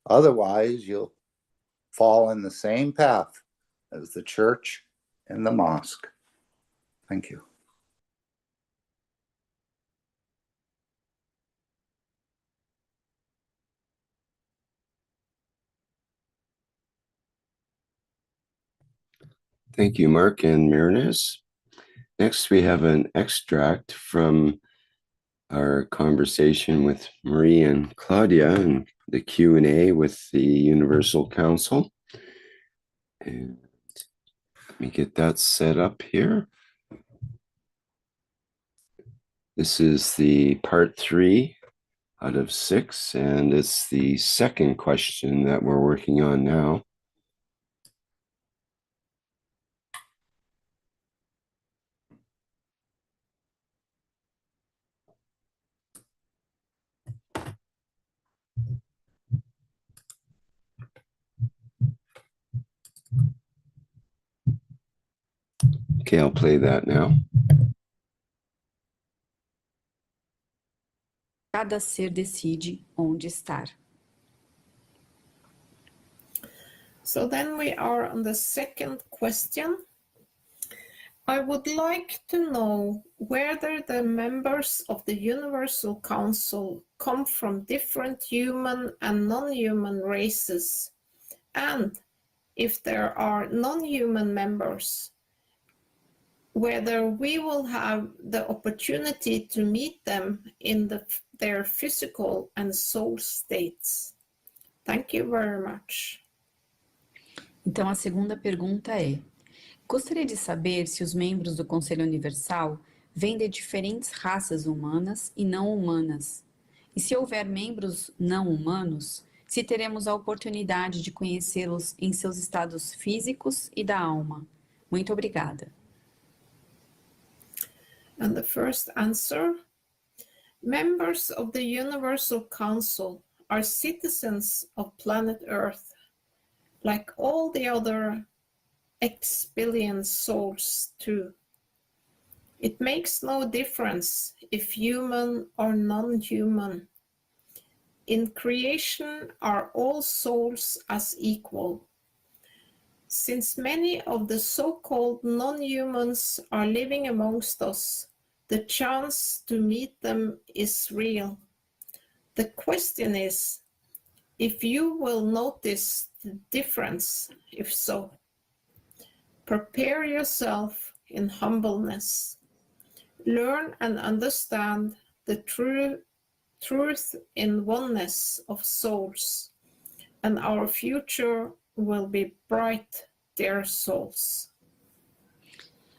Otherwise, you'll fall in the same path as the church and the mosque. Thank you. Thank you, Mark and Marinus. Next, we have an extract from our conversation with Marie and Claudia and the Q&A with the Universal Council. And let me get that set up here. This is the part 3 out of 6, and it's the second question that we're working on now. Okay, I'll play that now. Cada ser decide onde estar. So then we are on the second question. I would like to know whether the members of the Universal Council come from different human and non-human races, and if there are non-human members, whether we will have the opportunity to meet them in their physical and soul states. Thank you very much. Então, a segunda pergunta é: gostaria de saber se os membros do Conselho Universal vêm de diferentes raças humanas e não humanas. E se houver membros não humanos, se teremos a oportunidade de conhecê-los em seus estados físicos e da alma. Muito obrigada. And the first answer, members of the Universal Council are citizens of planet Earth, like all the other X-billion souls too. It makes no difference if human or non-human. In creation are all souls as equal. Since many of the so-called non-humans are living amongst us, the chance to meet them is real. The question is, if you will notice the difference, if so. Prepare yourself in humbleness. Learn and understand the truth in oneness of souls, and our future will be bright, dear souls.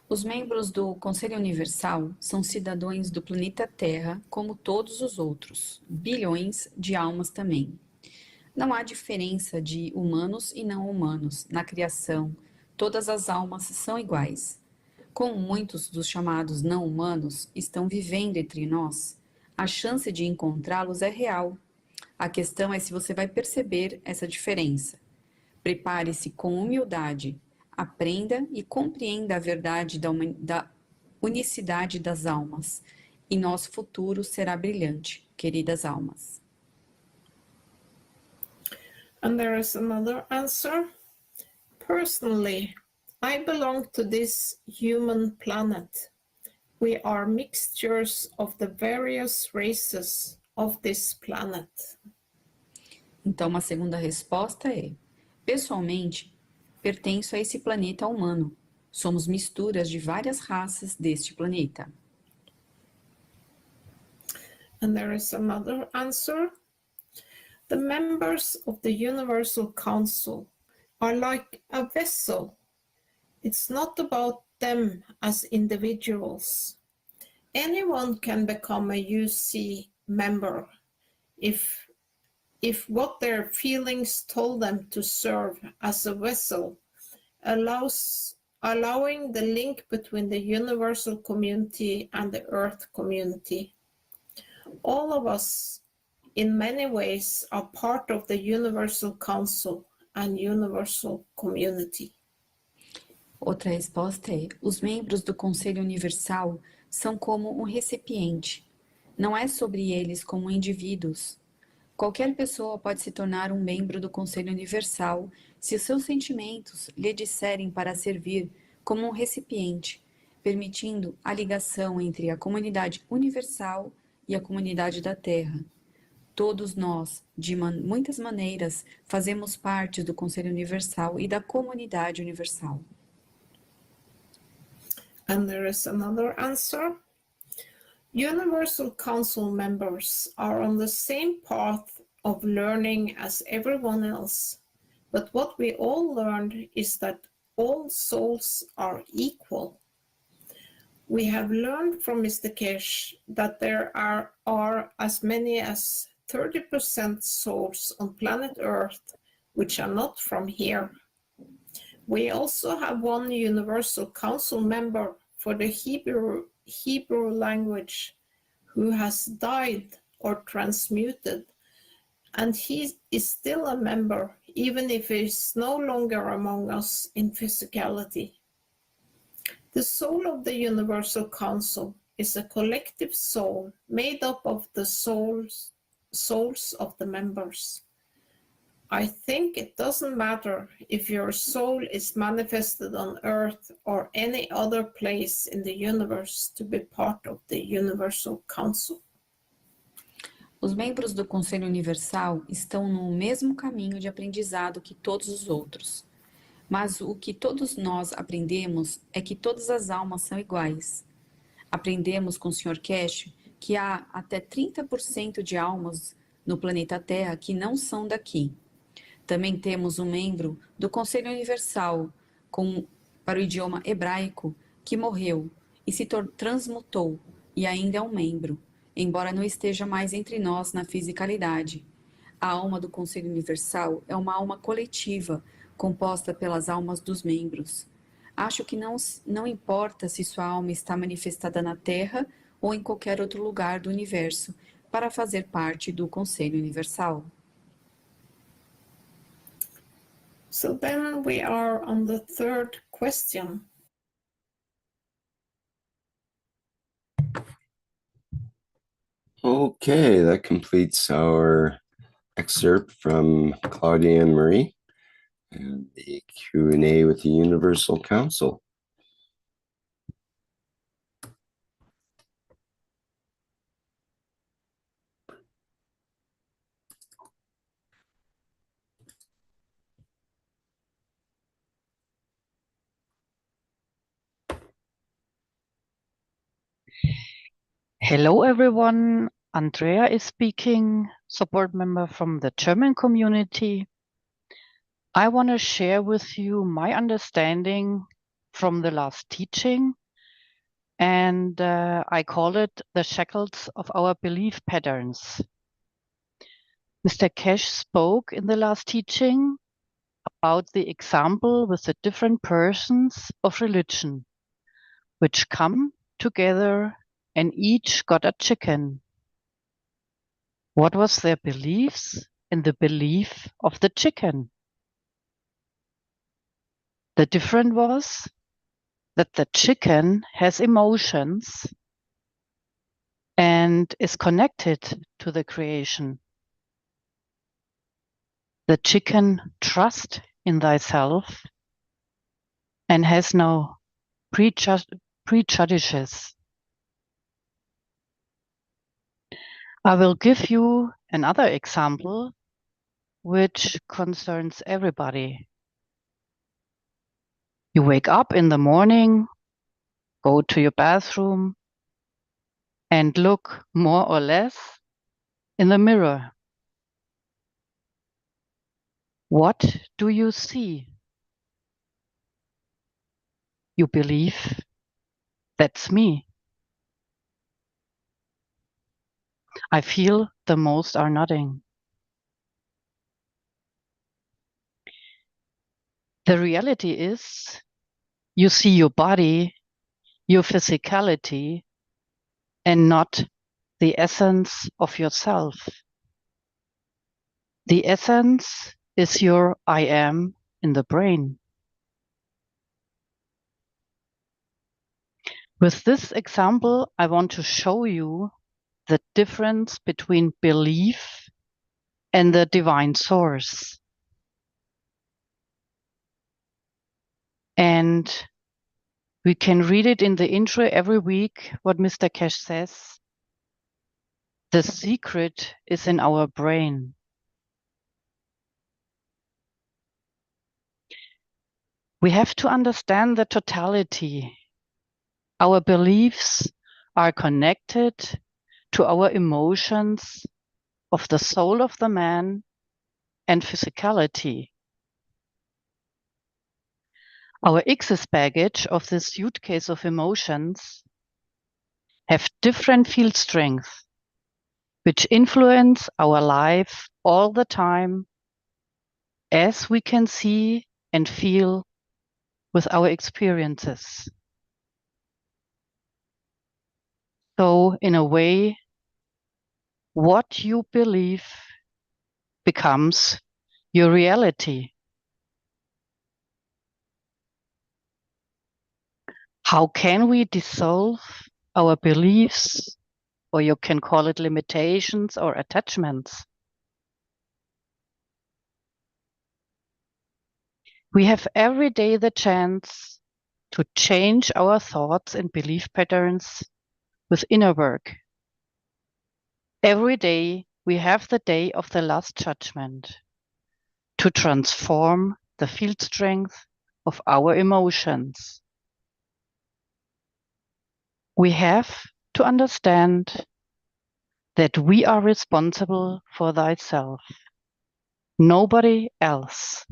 Os membros do Conselho Universal são cidadãos do planeta Terra, como todos os outros, bilhões de almas também. Não há diferença de humanos e não humanos na criação, todas as almas são iguais. Como muitos dos chamados não humanos estão vivendo entre nós, a chance de encontrá-los é real. A questão é se você vai perceber essa diferença. Prepare-se com humildade, aprenda e compreenda a verdade da unicidade das almas, e nosso futuro será brilhante, queridas almas. And there is another answer. Personally, I belong to this human planet. We are mixtures of the various races of this planet. Então, uma segunda resposta é: pessoalmente, pertenço a esse planeta humano. Somos misturas de várias raças deste planeta. And there is another answer. The members of the Universal Council are like a vessel. It's not about them as individuals. Anyone can become a UC member if what their feelings told them to serve as a vessel, allowing the link between the universal community and the Earth community. All of us, in many ways, are part of the Universal Council and Universal Community. Outra resposta é: os membros do Conselho Universal são como um recipiente. Não é sobre eles como indivíduos. Qualquer pessoa pode se tornar um membro do Conselho Universal se os seus sentimentos lhe disserem para servir como um recipiente, permitindo a ligação entre a comunidade universal e a comunidade da Terra. Todos nós, de muitas maneiras, fazemos parte do Conselho Universal e da comunidade universal. And there is another answer. Universal Council members are on the same path of learning as everyone else, but what we all learned is that all souls are equal. We have learned from Mr. Keshe that there are as many as 30% souls on planet Earth which are not from here. We also have one Universal Council member for the Hebrew language who has died or transmuted, and he is still a member even if he is no longer among us in physicality. The soul of the Universal Council is a collective soul made up of the souls of the members. I think it doesn't matter if your soul is manifested on Earth or any other place in the universe to be part of the Universal Council. Os membros do Conselho Universal estão no mesmo caminho de aprendizado que todos os outros. Mas o que todos nós aprendemos é que todas as almas são iguais. Aprendemos com o Sr. Keshe que há até 30% de almas no planeta Terra que não são daqui. Também temos um membro do Conselho Universal para o idioma hebraico que morreu e se transmutou e ainda é um membro, embora não esteja mais entre nós na fisicalidade. A alma do Conselho Universal é uma alma coletiva, composta pelas almas dos membros. Acho que não importa se sua alma está manifestada na Terra ou em qualquer outro lugar do universo para fazer parte do Conselho Universal. So then we are on the third question. Okay, that completes our excerpt from Claudia and Marie and the Q&A with the Universal Council. Hello, everyone. Andrea is speaking, support member from the German community. I want to share with you my understanding from the last teaching, and I call it the shackles of our belief patterns. Mr. Keshe spoke in the last teaching about the example with the different persons of religion, which come together and each got a chicken. What was their beliefs in the belief of the chicken? The difference was that the chicken has emotions and is connected to the creation. The chicken trusts in thyself and has no prejudices. I will give you another example which concerns everybody. You wake up in the morning, go to your bathroom, and look more or less in the mirror. What do you see? You believe, that's me. I feel the most are nodding. The reality is, you see your body, your physicality, and not the essence of yourself. The essence is your I am in the brain. With this example, I want to show you the difference between belief and the divine source. And we can read it in the intro every week, what Mr. Keshe says. The secret is in our brain. We have to understand the totality. Our beliefs are connected to our emotions of the soul of the man and physicality. Our excess baggage of this suitcase of emotions have different field strengths, which influence our life all the time, as we can see and feel with our experiences. So, in a way, what you believe becomes your reality. How can we dissolve our beliefs, or you can call it limitations or attachments? We have every day the chance to change our thoughts and belief patterns with inner work. Every day we have the day of the last judgment to transform the field strength of our emotions. We have to understand that we are responsible for thyself, nobody else.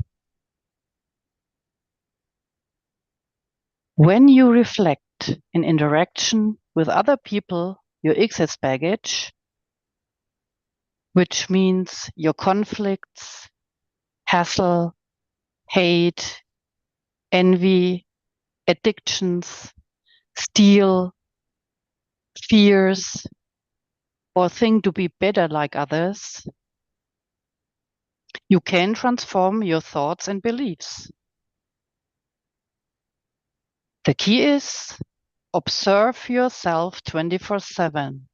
When you reflect in interaction with other people your excess baggage, which means your conflicts, hassle, hate, envy, addictions, steal, fears, or think to be better like others, you can transform your thoughts and beliefs. The key is observe yourself 24/7.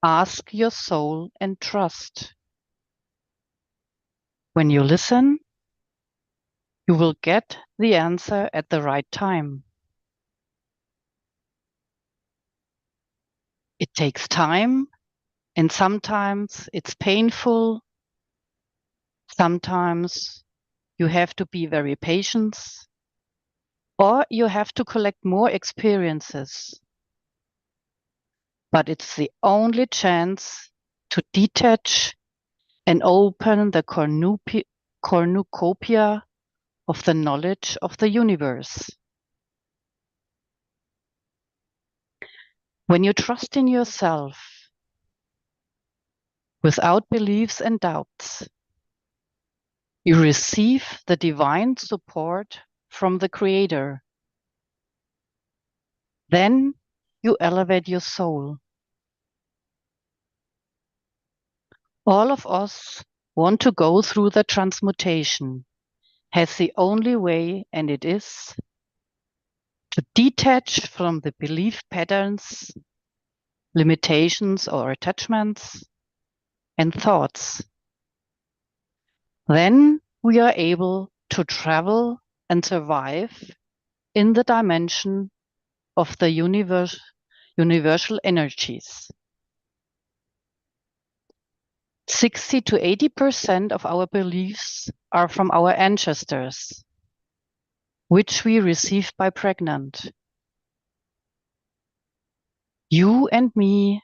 Ask your soul and trust. When you listen, you will get the answer at the right time. It takes time, and sometimes it's painful. Sometimes you have to be very patient, or you have to collect more experiences. But it's the only chance to detach and open the cornucopia of the knowledge of the universe. When you trust in yourself without beliefs and doubts, you receive the divine support from the Creator. Then you elevate your soul. All of us want to go through the transmutation, has the only way, and it is to detach from the belief patterns, limitations or attachments, and thoughts. Then we are able to travel and survive in the dimension of the universal energies. 60 to 80% of our beliefs are from our ancestors, which we received by pregnant. You and me,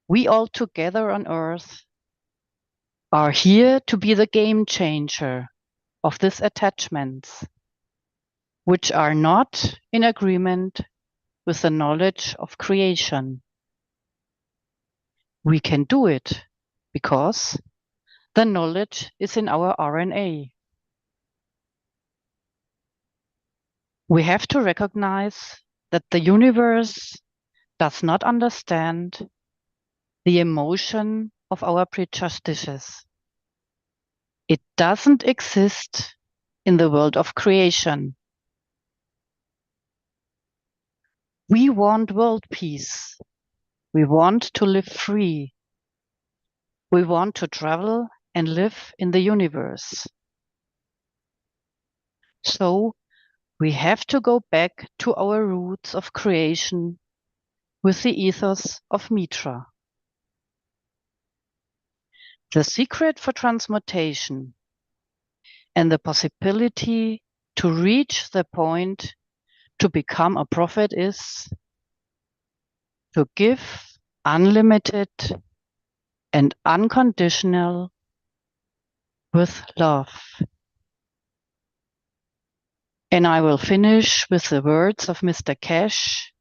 we all together on Earth, are here to be the game changer of these attachments, which are not in agreement with the knowledge of creation. We can do it because the knowledge is in our RNA. We have to recognize that the universe does not understand the emotion of our prejudices. It doesn't exist in the world of creation. We want world peace. We want to live free. We want to travel and live in the universe. So we have to go back to our roots of creation with the ethos of Mitra. The secret for transmutation and the possibility to reach the point to become a prophet is to give unlimited and unconditional with love. And I will finish with the words of Mr. Keshe.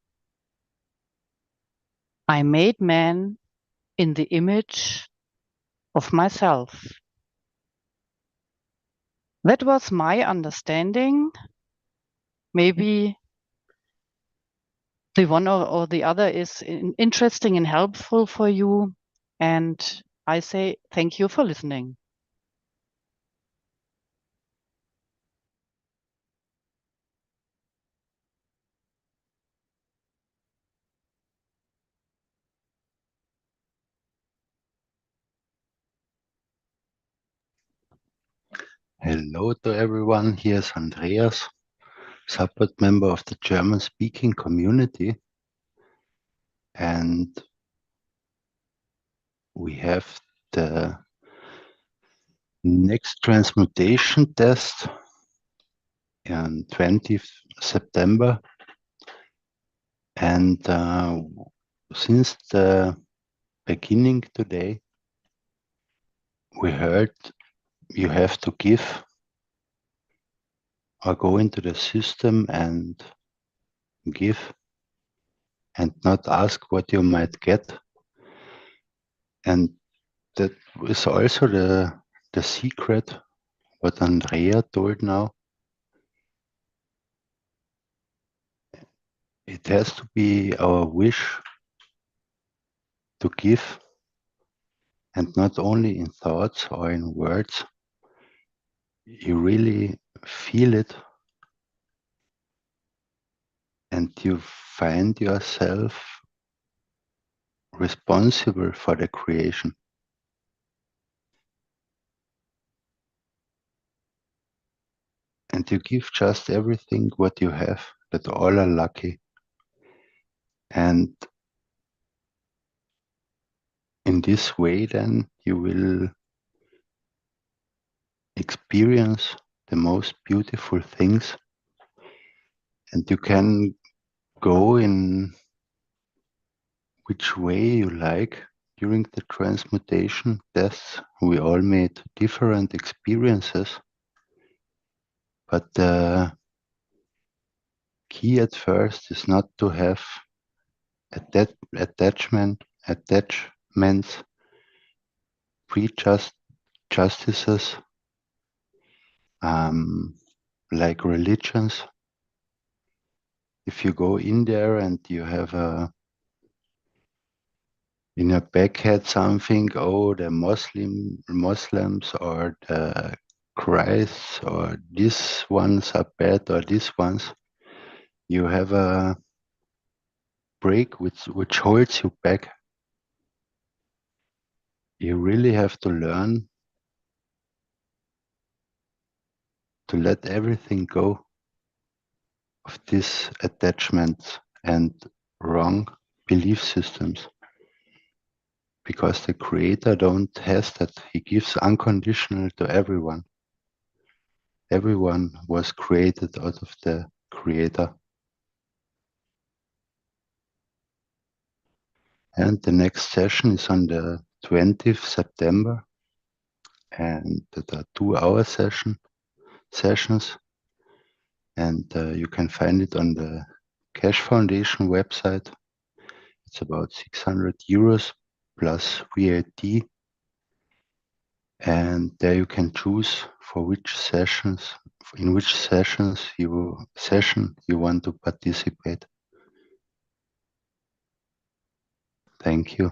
I made man in the image of myself. That was my understanding. Maybe the one or the other is interesting and helpful for you. And I say thank you for listening. Hello to everyone. Here's Andreas, support member of the German-speaking community. And we have the next transmutation test on 20th September. And since the beginning today, we heard you have to give or go into the system and give and not ask what you might get. And that is also the secret, what Andrea told now. It has to be our wish to give, and not only in thoughts or in words. You really feel it, and you find yourself responsible for the creation. And you give just everything what you have, that all are lucky. And in this way, then you will experience the most beautiful things, and you can go in which way you like during the transmutation tests. We all made different experiences, but the key at first is not to have attachments, prejudices, like religions. If you go in there and you have in your back head something, oh, the Muslims or the Christ or these ones are bad or these ones, you have a break which holds you back. You really have to learn to let everything go of these attachments and wrong belief systems, because the creator don't has that. He gives unconditional to everyone. Everyone was created out of the creator. And the next session is on the 20th September, and there are 2-hour sessions, and you can find it on the Keshe Foundation website. It's about 600 euros plus VAT, and there you can choose for in which session you want to participate. Thank you.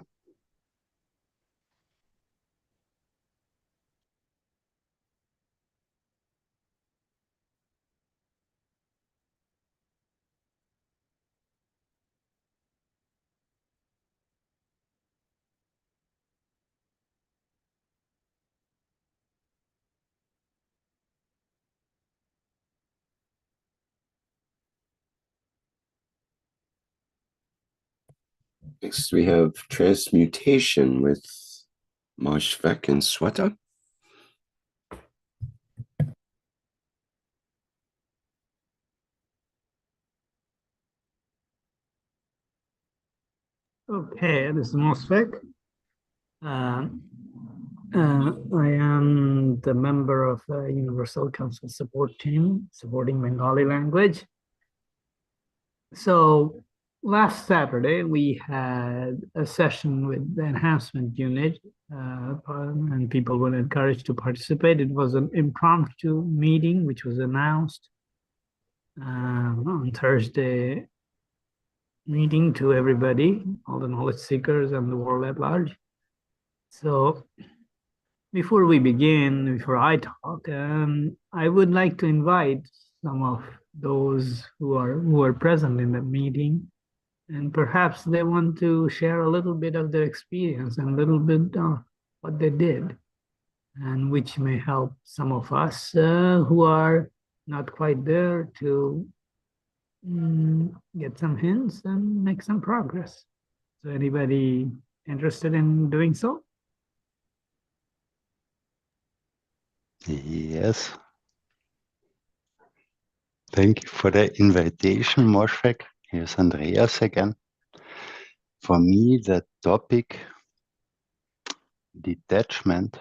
Next, we have Transmutation with Moshfek and Sweta. Okay, this is Moshfek. I am the member of the Universal Council support team supporting Bengali language. So last Saturday, we had a session with the enhancement unit, and people were encouraged to participate. It was an impromptu meeting, which was announced on Thursday, meeting to everybody, all the knowledge seekers and the world at large. So before we begin, before I talk, I would like to invite some of those who are present in the meeting, and perhaps they want to share a little bit of their experience and a little bit of what they did, and which may help some of us who are not quite there to get some hints and make some progress. So anybody interested in doing so? Yes. Thank you for the invitation, Moshek. Here's Andreas again. For me, the topic detachment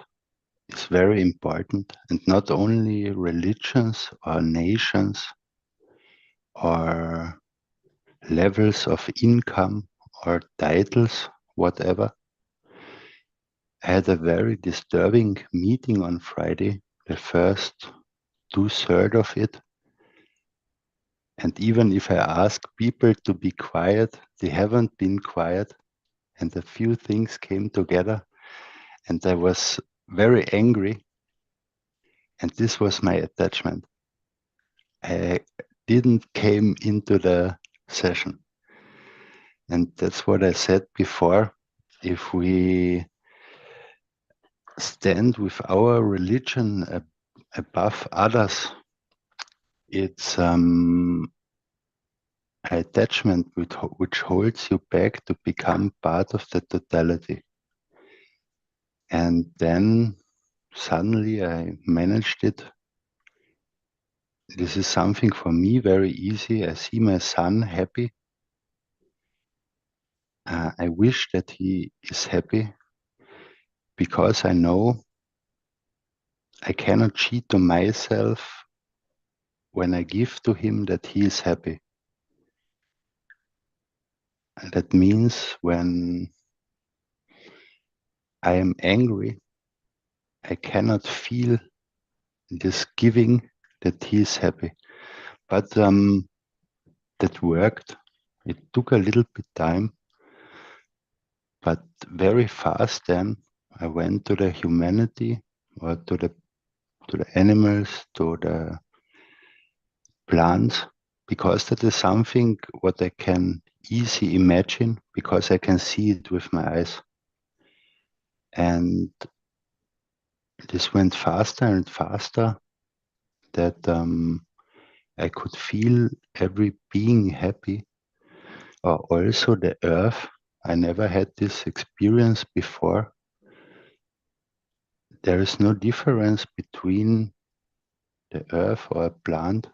is very important, and not only religions or nations or levels of income or titles, whatever. I had a very disturbing meeting on Friday, the first 2/3 of it. And even if I ask people to be quiet, they haven't been quiet. And a few things came together, and I was very angry. And this was my attachment. I didn't came into the session. And that's what I said before. If we stand with our religion above others, it's attachment which holds you back to become part of the totality. And then suddenly I managed it. This is something for me very easy. I see my son happy. I wish that he is happy because I know I cannot cheat to myself when I give to him that he is happy. And that means when I am angry, I cannot feel this giving that he is happy. But that worked. It took a little bit time, but very fast then I went to the humanity or to the animals, to the plants, because that is something what I can easily imagine because I can see it with my eyes. And this went faster and faster that I could feel every being happy. Also the earth. I never had this experience before. There is no difference between the earth or a plant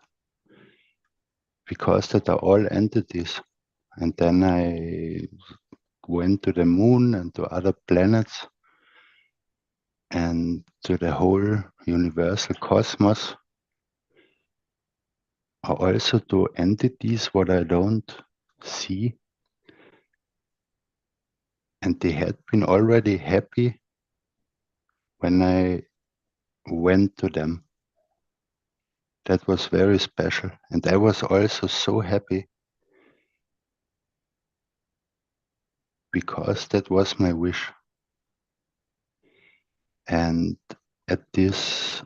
because that are all entities. And then I went to the moon and to other planets and to the whole universal cosmos, or also to entities what I don't see. And they had been already happy when I went to them. That was very special. And I was also so happy because that was my wish. And at this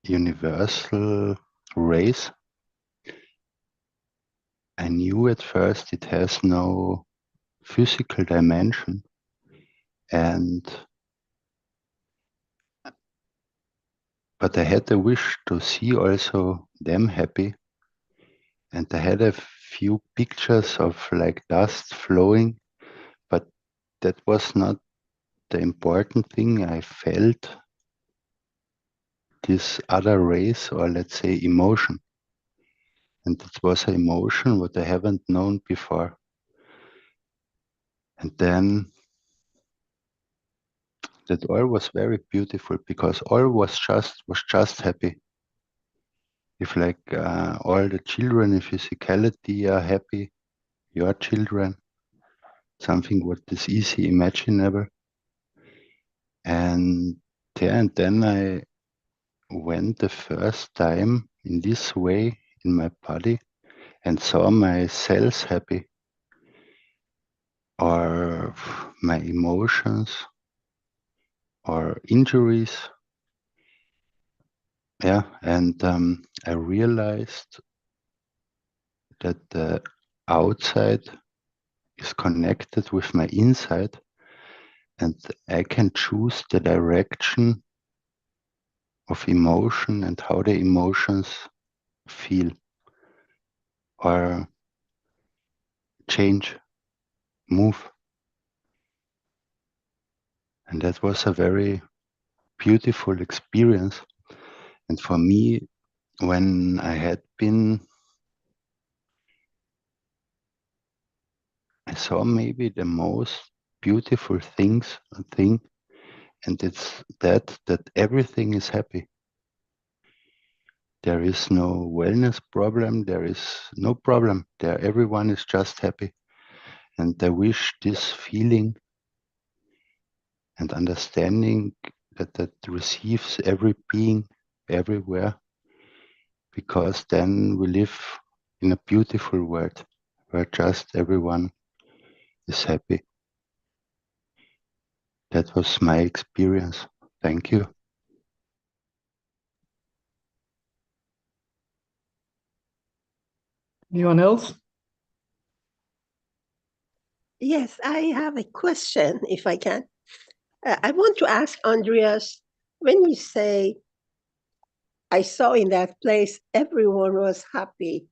universal race, I knew at first it has no physical dimension, but I had a wish to see also them happy, and I had a few pictures of like dust flowing, but that was not the important thing. I felt this other race, or let's say emotion, and it was an emotion what I haven't known before. And then that all was very beautiful because all was just happy. if like all the children in physicality are happy, your children, something what is easy imaginable. And then I went the first time in this way in my body and saw my cells happy, or my emotions, or injuries. Yeah, and I realized that the outside is connected with my inside, and I can choose the direction of emotion and how the emotions feel or change, move. And that was a very beautiful experience. And for me, when I had been, I saw maybe the most beautiful thing, and it's that everything is happy. There is no wellness problem. There is no problem there. Everyone is just happy. And I wish this feeling and understanding that receives every being everywhere, because then we live in a beautiful world where just everyone is happy. That was my experience. Thank you. Anyone else? Yes, I have a question, if I can. I want to ask Andreas, when you say, I saw in that place everyone was happy,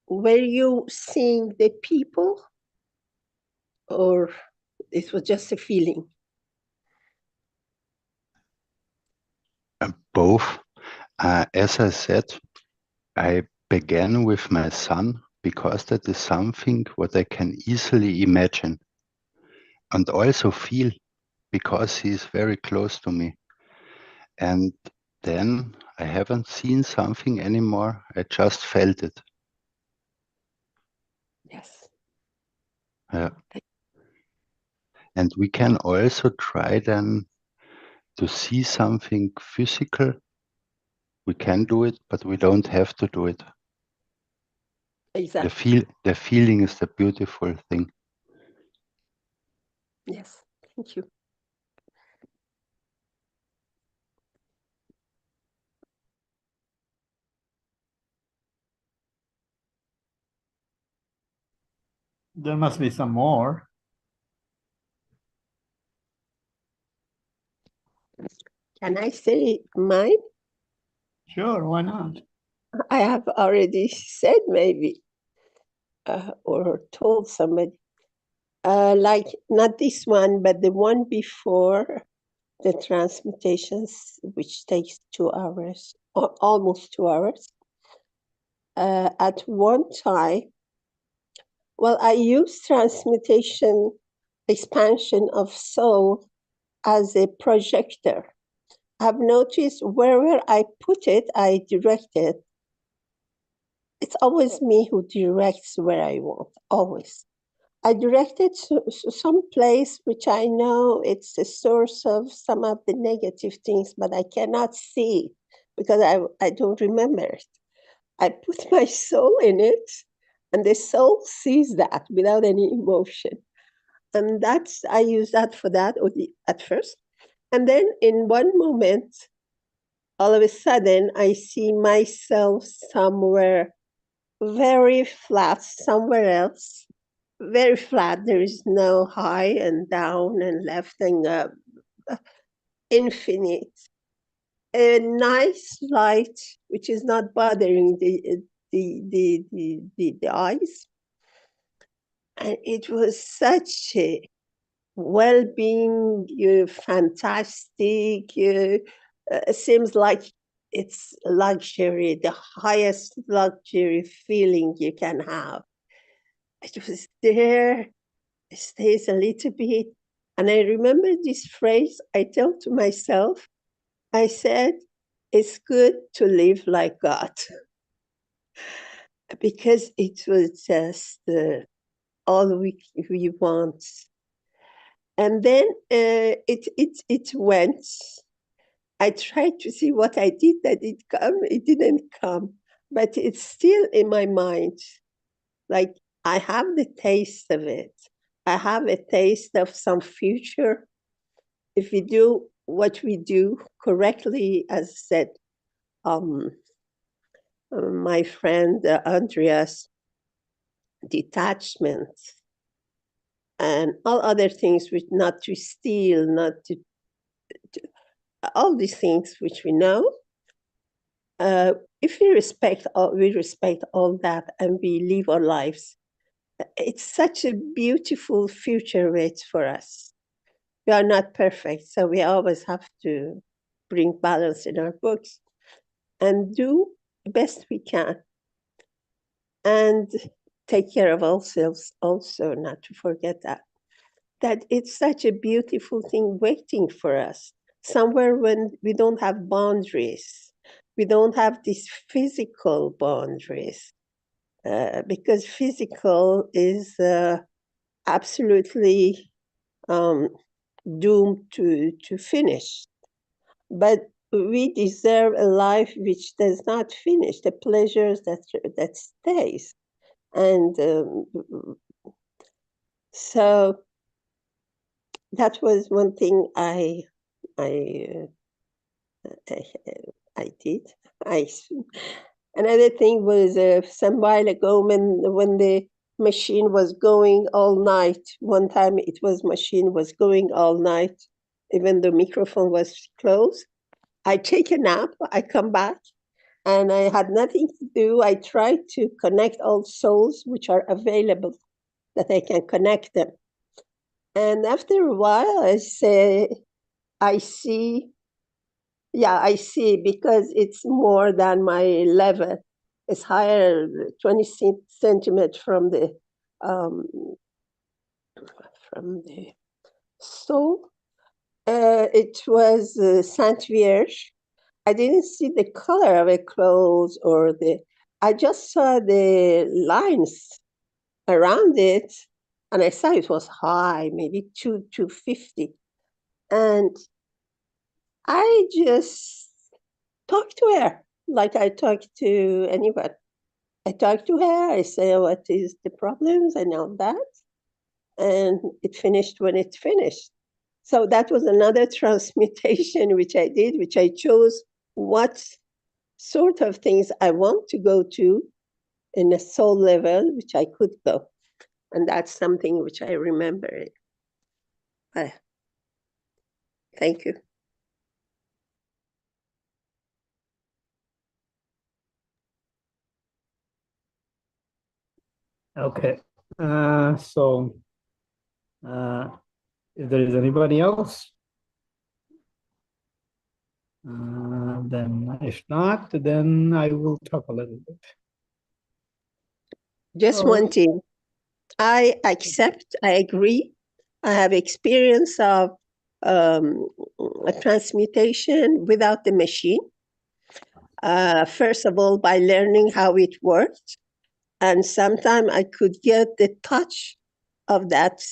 were you seeing the people, or it was just a feeling? Both. As I said, I began with my son because that is something what I can easily imagine and also feel, because he is very close to me. And then I haven't seen something anymore. I just felt it. Yes. And we can also try then to see something physical. We can do it, but we don't have to do it. Exactly. The feeling is the beautiful thing. Yes, thank you. There must be some more. Can I say mine? Sure, why not? I have already said maybe, or told somebody. Like not this one, but the one before the transmutations, which takes 2 hours, or almost 2 hours. At one time, well, I use transmutation expansion of soul as a projector. I've noticed wherever I put it, I direct it. It's always me who directs where I want, always. I direct it to some place which I know it's the source of some of the negative things, but I cannot see it because I don't remember it. I put my soul in it, and the soul sees that without any emotion. And I use that for that at first. And then in one moment, all of a sudden, I see myself somewhere very flat, somewhere else, very flat. There is no high and down and left and infinite. A nice light, which is not bothering the eyes. And it was such a well-being, fantastic. Seems like it's luxury, the highest luxury feeling you can have. It was there, it stays a little bit. And I remember this phrase I told to myself. I said, it's good to live like God. because it was just all we want. And then it went. I tried to see what I did that it come. It didn't come, but it's still in my mind. Like I have the taste of it. I have a taste of some future. If we do what we do correctly, as said, my friend Andreas, detachment and all other things, which not to steal, not to all these things which we know. If we respect all that and we live our lives, it's such a beautiful future waits for us. We are not perfect, so we always have to bring balance in our books and do the best we can. And take care of ourselves also, not to forget that it's such a beautiful thing waiting for us. Somewhere when we don't have boundaries, we don't have these physical boundaries, because physical is absolutely doomed to finish. But we deserve a life which does not finish, the pleasures that stays. And so that was one thing I did. Another thing was some while ago when the machine was going all night. One time machine was going all night, even the microphone was closed. I take a nap, I come back, and I had nothing to do. I tried to connect all souls which are available, that I can connect them. And after a while, I see, because it's more than my level. It's higher, 20 centimeters from the soul. It was Saint Vierge. I didn't see the color of the clothes I just saw the lines around it, and I saw it was high, maybe 250. And I just talked to her like I talk to anyone. I talked to her, I say, what is the problems and all that. And it finished when it finished. So that was another transmutation which I did, which I chose what sort of things I want to go to in a soul level, which I could go. And that's something which I remember. Thank you. Okay. So if there is anybody else, then if not, then I will talk a little bit. Just one thing. I accept, I agree. I have experience of a transmutation without the machine. First of all, by learning how it worked. And sometimes I could get the touch of that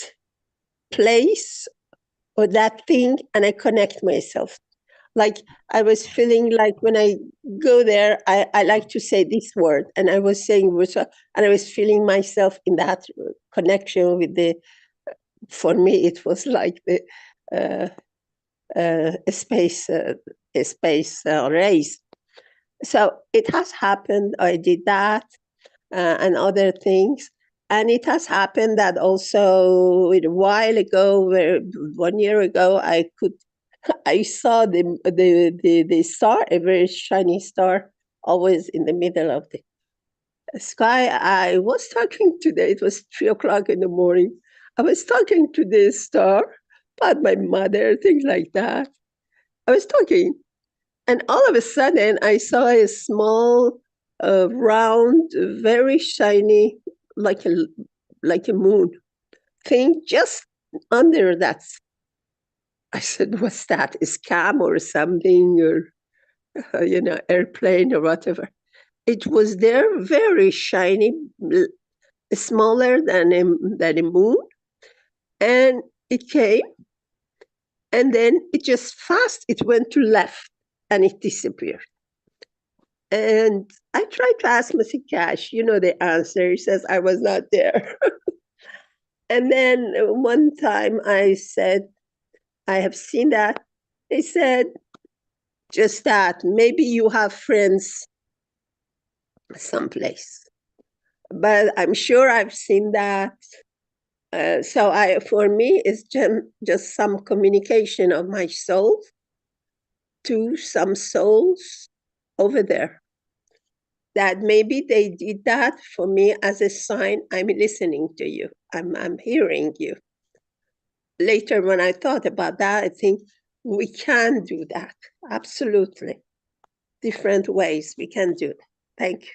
place or that thing, and I connect myself. Like I was feeling like when I go there, I like to say this word, and I was saying, and I was feeling myself in that connection with for me, it was like the space race. So it has happened. I did that and other things. And it has happened that also a while ago, 1 year ago, I saw the star, a very shiny star, always in the middle of the sky. I was talking to it was 3:00 in the morning. I was talking to the star about my mother, things like that. I was talking, and all of a sudden I saw a small, round, very shiny, like a moon thing just under that. I said, what's that? A scam or something, or airplane or whatever. it was there, very shiny, smaller than a moon, and it came, and then it just fast, it went to left, and it disappeared. And I tried to ask Mr. Cash, you know the answer. He says, I was not there. And then one time I said, I have seen that. He said, just that, maybe you have friends someplace. But I'm sure I've seen that. So for me, it's just some communication of my soul to some souls over there. That maybe they did that for me as a sign, I'm listening to you, I'm hearing you. Later, when I thought about that, I think we can do that, absolutely. Different ways we can do it. Thank you.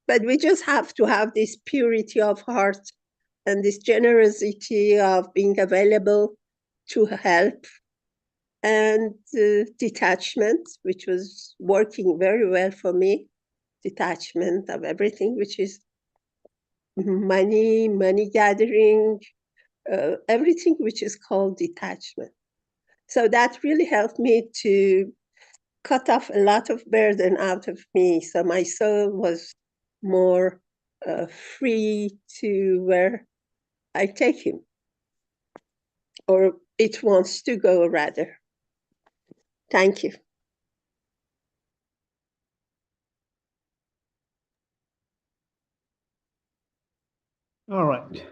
But we just have to have this purity of heart and this generosity of being available to help, and detachment, which was working very well for me, detachment of everything, which is money gathering, everything which is called detachment. So that really helped me to cut off a lot of burden out of me. So my soul was more free to where I take him, or it wants to go rather. Thank you. All right.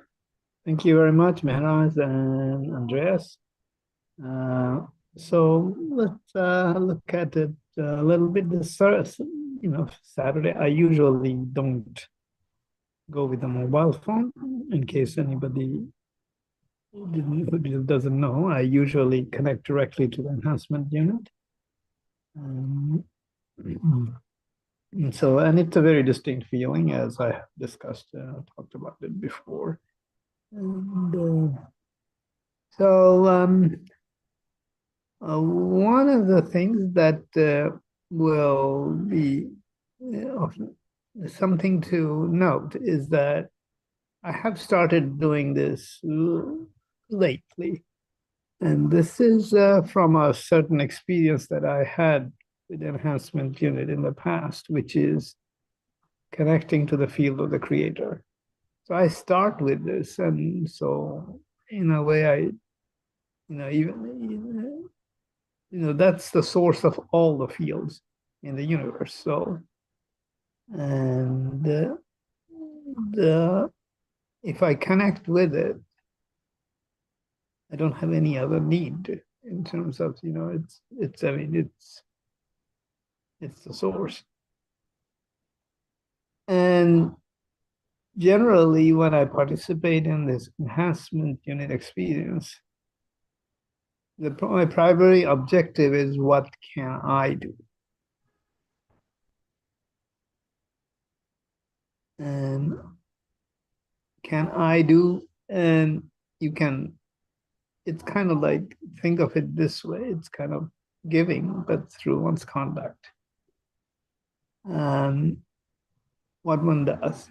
Thank you very much, Mehran and Andreas. So let's look at it a little bit. Saturday, I usually don't go with a mobile phone. In case anybody doesn't know, I usually connect directly to the enhancement unit. And it's a very distinct feeling, as I have discussed, talked about it before. And one of the things that will be something to note is that I have started doing this lately. And this is from a certain experience that I had with the enhancement unit in the past, which is connecting to the field of the creator. So I start with this, and so in a way, that's the source of all the fields in the universe. So, and if I connect with it, I don't have any other need in terms of, it's the source. And generally, when I participate in this enhancement unit experience, my primary objective is, what can I do? And can I do? And it's kind of like, think of it this way, it's kind of giving, but through one's conduct. What one does.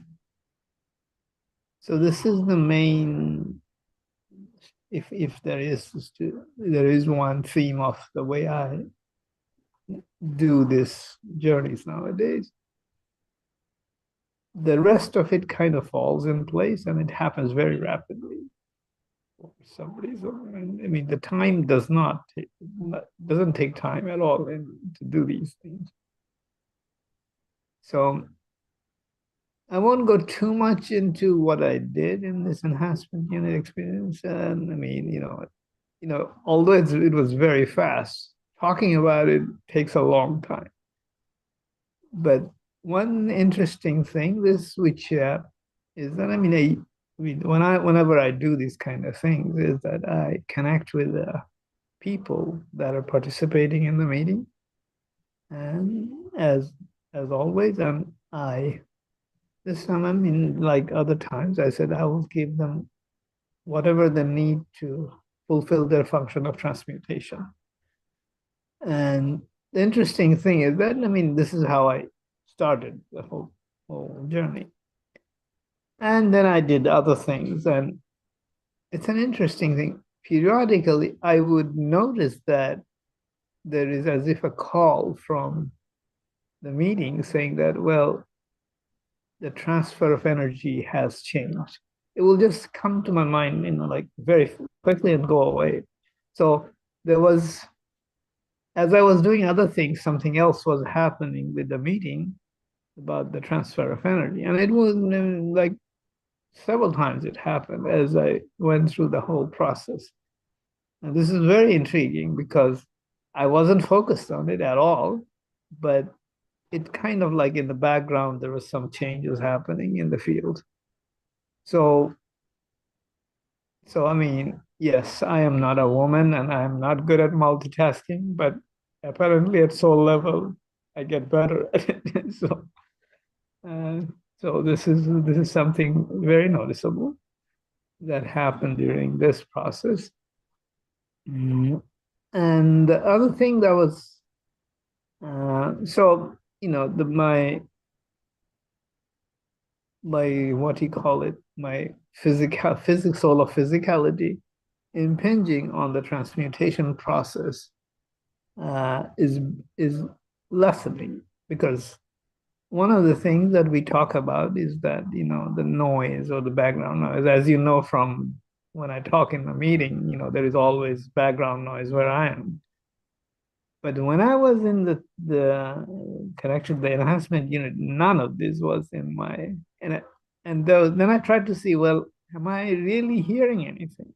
So this is the main, if there is one theme of the way I do this journeys nowadays. The rest of it kind of falls in place, and it happens very rapidly. For some reason, the time doesn't take time at all to do these things. So I won't go too much into what I did in this enhancement unit experience. And although it was very fast, talking about it takes a long time. But one interesting thing, which is that whenever I do these kind of things, is that I connect with people that are participating in the meeting, and as always, this time, like other times, I said I will give them whatever they need to fulfill their function of transmutation. And the interesting thing is that, this is how I started the whole journey. And then I did other things, and it's an interesting thing. Periodically, I would notice that there is as if a call from the meeting saying that, well, the transfer of energy has changed. It will just come to my mind, like very quickly and go away. So there was, as I was doing other things, something else was happening with the meeting about the transfer of energy. And it was like several times it happened as I went through the whole process. And this is very intriguing because I wasn't focused on it at all, but it kind of like in the background, there was some changes happening in the field. So I mean, yes, I am not a woman and I'm not good at multitasking, but apparently at soul level, I get better at it. So this is something very noticeable that happened during this process. And the other thing that was, so my what do you call it? My physics, soul of physicality, impinging on the transmutation process is lessening, because one of the things that we talk about is that the noise or the background noise, as you know from when I talk in a meeting, there is always background noise where I am. But when I was in the connection, the enhancement unit, none of this was in my, then I tried to see, well, am I really hearing anything?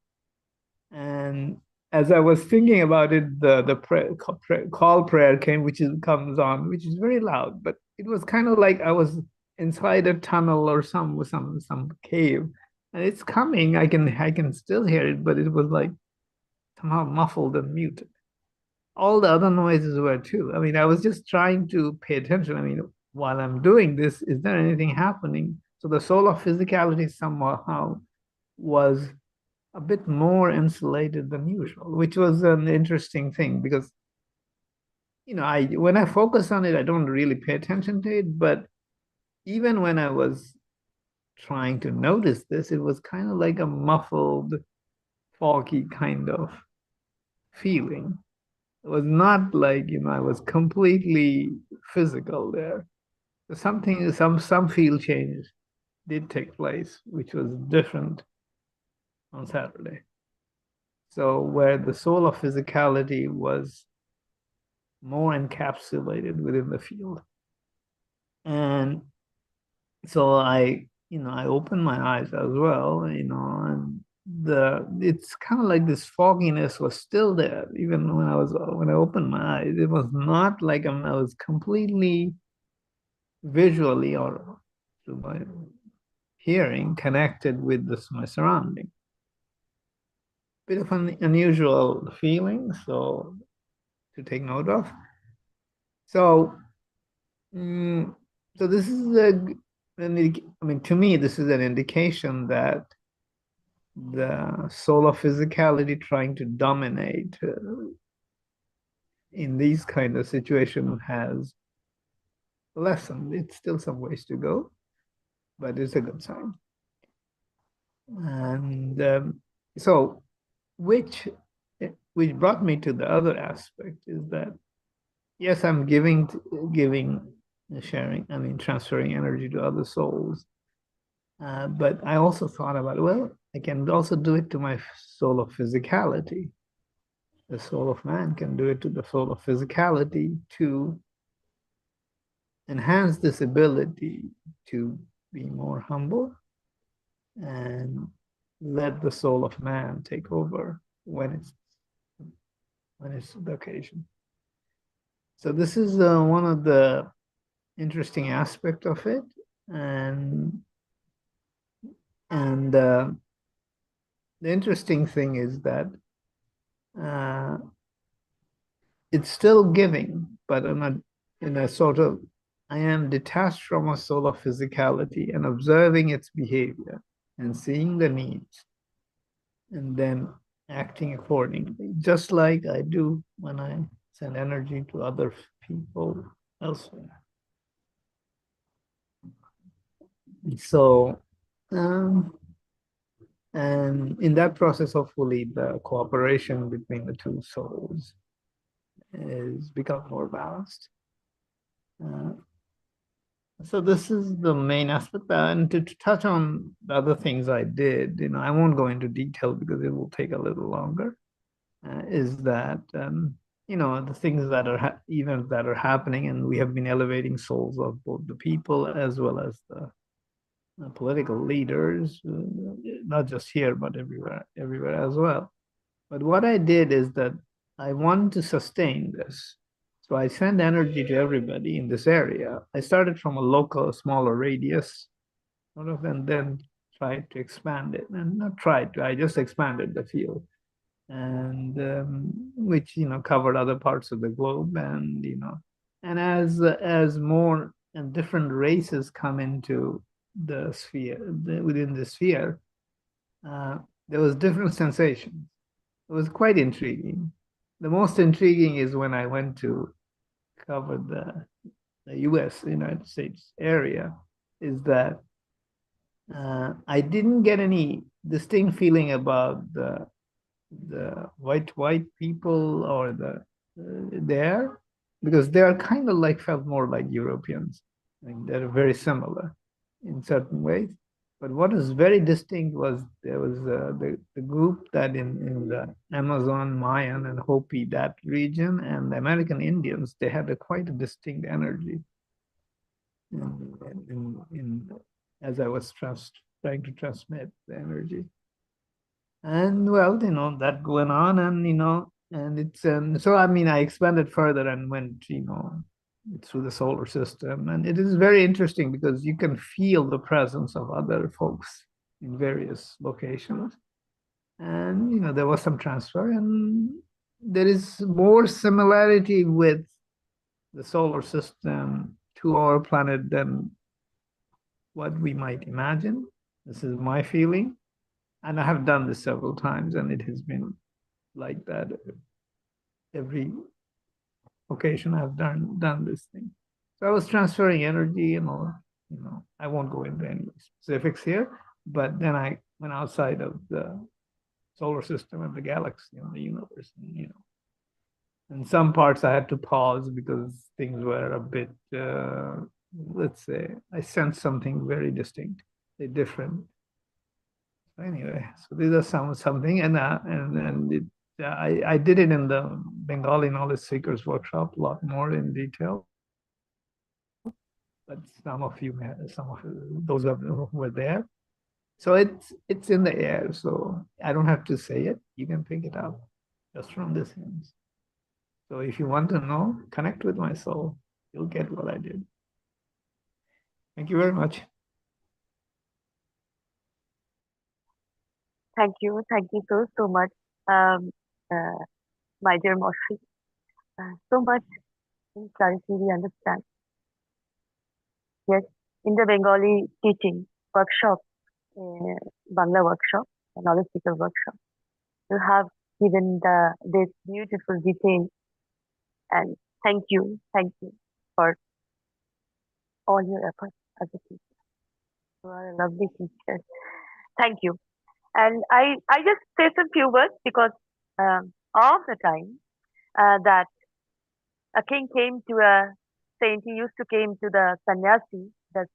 And as I was thinking about it, the call prayer came, comes on, which is very loud, but it was kind of like I was inside a tunnel or some cave, and it's coming. I can still hear it, but it was like somehow muffled and muted. All the other noises were too. I mean, I was just trying to pay attention. I mean, while I'm doing this, is there anything happening? So the soul of physicality somehow was a bit more insulated than usual, which was an interesting thing because, when I focus on it, I don't really pay attention to it. But even when I was trying to notice this, it was kind of like a muffled, foggy kind of feeling. It was not like, I was completely physical there. Some field change did take place, which was different on Saturday. So where the soul of physicality was more encapsulated within the field. And so I opened my eyes as well, and it's kind of like this fogginess was still there even when I opened my eyes. It was not like I was completely visually or through my hearing connected with my surrounding. Bit of an unusual feeling, so to take note of. So this is to me, this is an indication that the soul of physicality trying to dominate in these kind of situations has lessened. It's still some ways to go, but it's a good sign. And so, which brought me to the other aspect is that, yes, I'm sharing, transferring energy to other souls. But I also thought about, well, I can also do it to my soul of physicality. The soul of man can do it to the soul of physicality to enhance this ability to be more humble and let the soul of man take over when it's the occasion. So this is one of the interesting aspects of it, and the interesting thing is that it's still giving, but in a sort of, I am detached from a soul of physicality and observing its behavior and seeing the needs and then acting accordingly, just like I do when I send energy to other people elsewhere. So, and in that process, hopefully, the cooperation between the two souls is become more balanced. So this is the main aspect. And to touch on the other things I did, I won't go into detail because it will take a little longer. Is that the things that are events that are happening, and we have been elevating souls of both the people as well as the political leaders, not just here but everywhere as well. But what I did is that I wanted to sustain this. So I send energy to everybody in this area. I started from a local, smaller radius, and then tried to expand it. And not tried to, I just expanded the field. And which, covered other parts of the globe. And as more and different races come into the sphere, within the sphere, there was different sensations. It was quite intriguing. The most intriguing is when I went to cover the US, United States area, is that I didn't get any distinct feeling about the white people or there, because they are kind of felt more like Europeans. I mean, they're very similar in certain ways. But what is very distinct was there was the group that in the Amazon, Mayan, and Hopi, that region, and the American Indians, they had quite a distinct energy. As I was trying to transmit the energy. And well, that going on, and it's so I expanded further and went, through the solar system, and it is very interesting because you can feel the presence of other folks in various locations, and there was some transfer, and there is more similarity with the solar system to our planet than what we might imagine. This is my feeling. And I have done this several times, and it has been like that every occasion I've done this thing. So I was transferring energy and all. I won't go into any specifics here, but then I went outside of the solar system and the galaxy and the universe. In some parts I had to pause because things were a bit, let's say, I sensed something very distinct, different. Anyway, so these are something, and I did it in the Bengali knowledge seekers workshop a lot more in detail. But some of those who were there. So it's in the air. So I don't have to say it. You can pick it up just from this hands. So if you want to know, connect with my soul. You'll get what I did. Thank you very much. Thank you so much, my dear Moshi. So much clarity we understand. Yes, in the Bengali teaching workshop, Bangla workshop, knowledge seeker workshop, you have given this beautiful detail, and thank you for all your efforts as a teacher. You are a lovely teacher. Thank you. And I just say some few words because of the time that a king came to a saint, he used to came to the sannyasi, the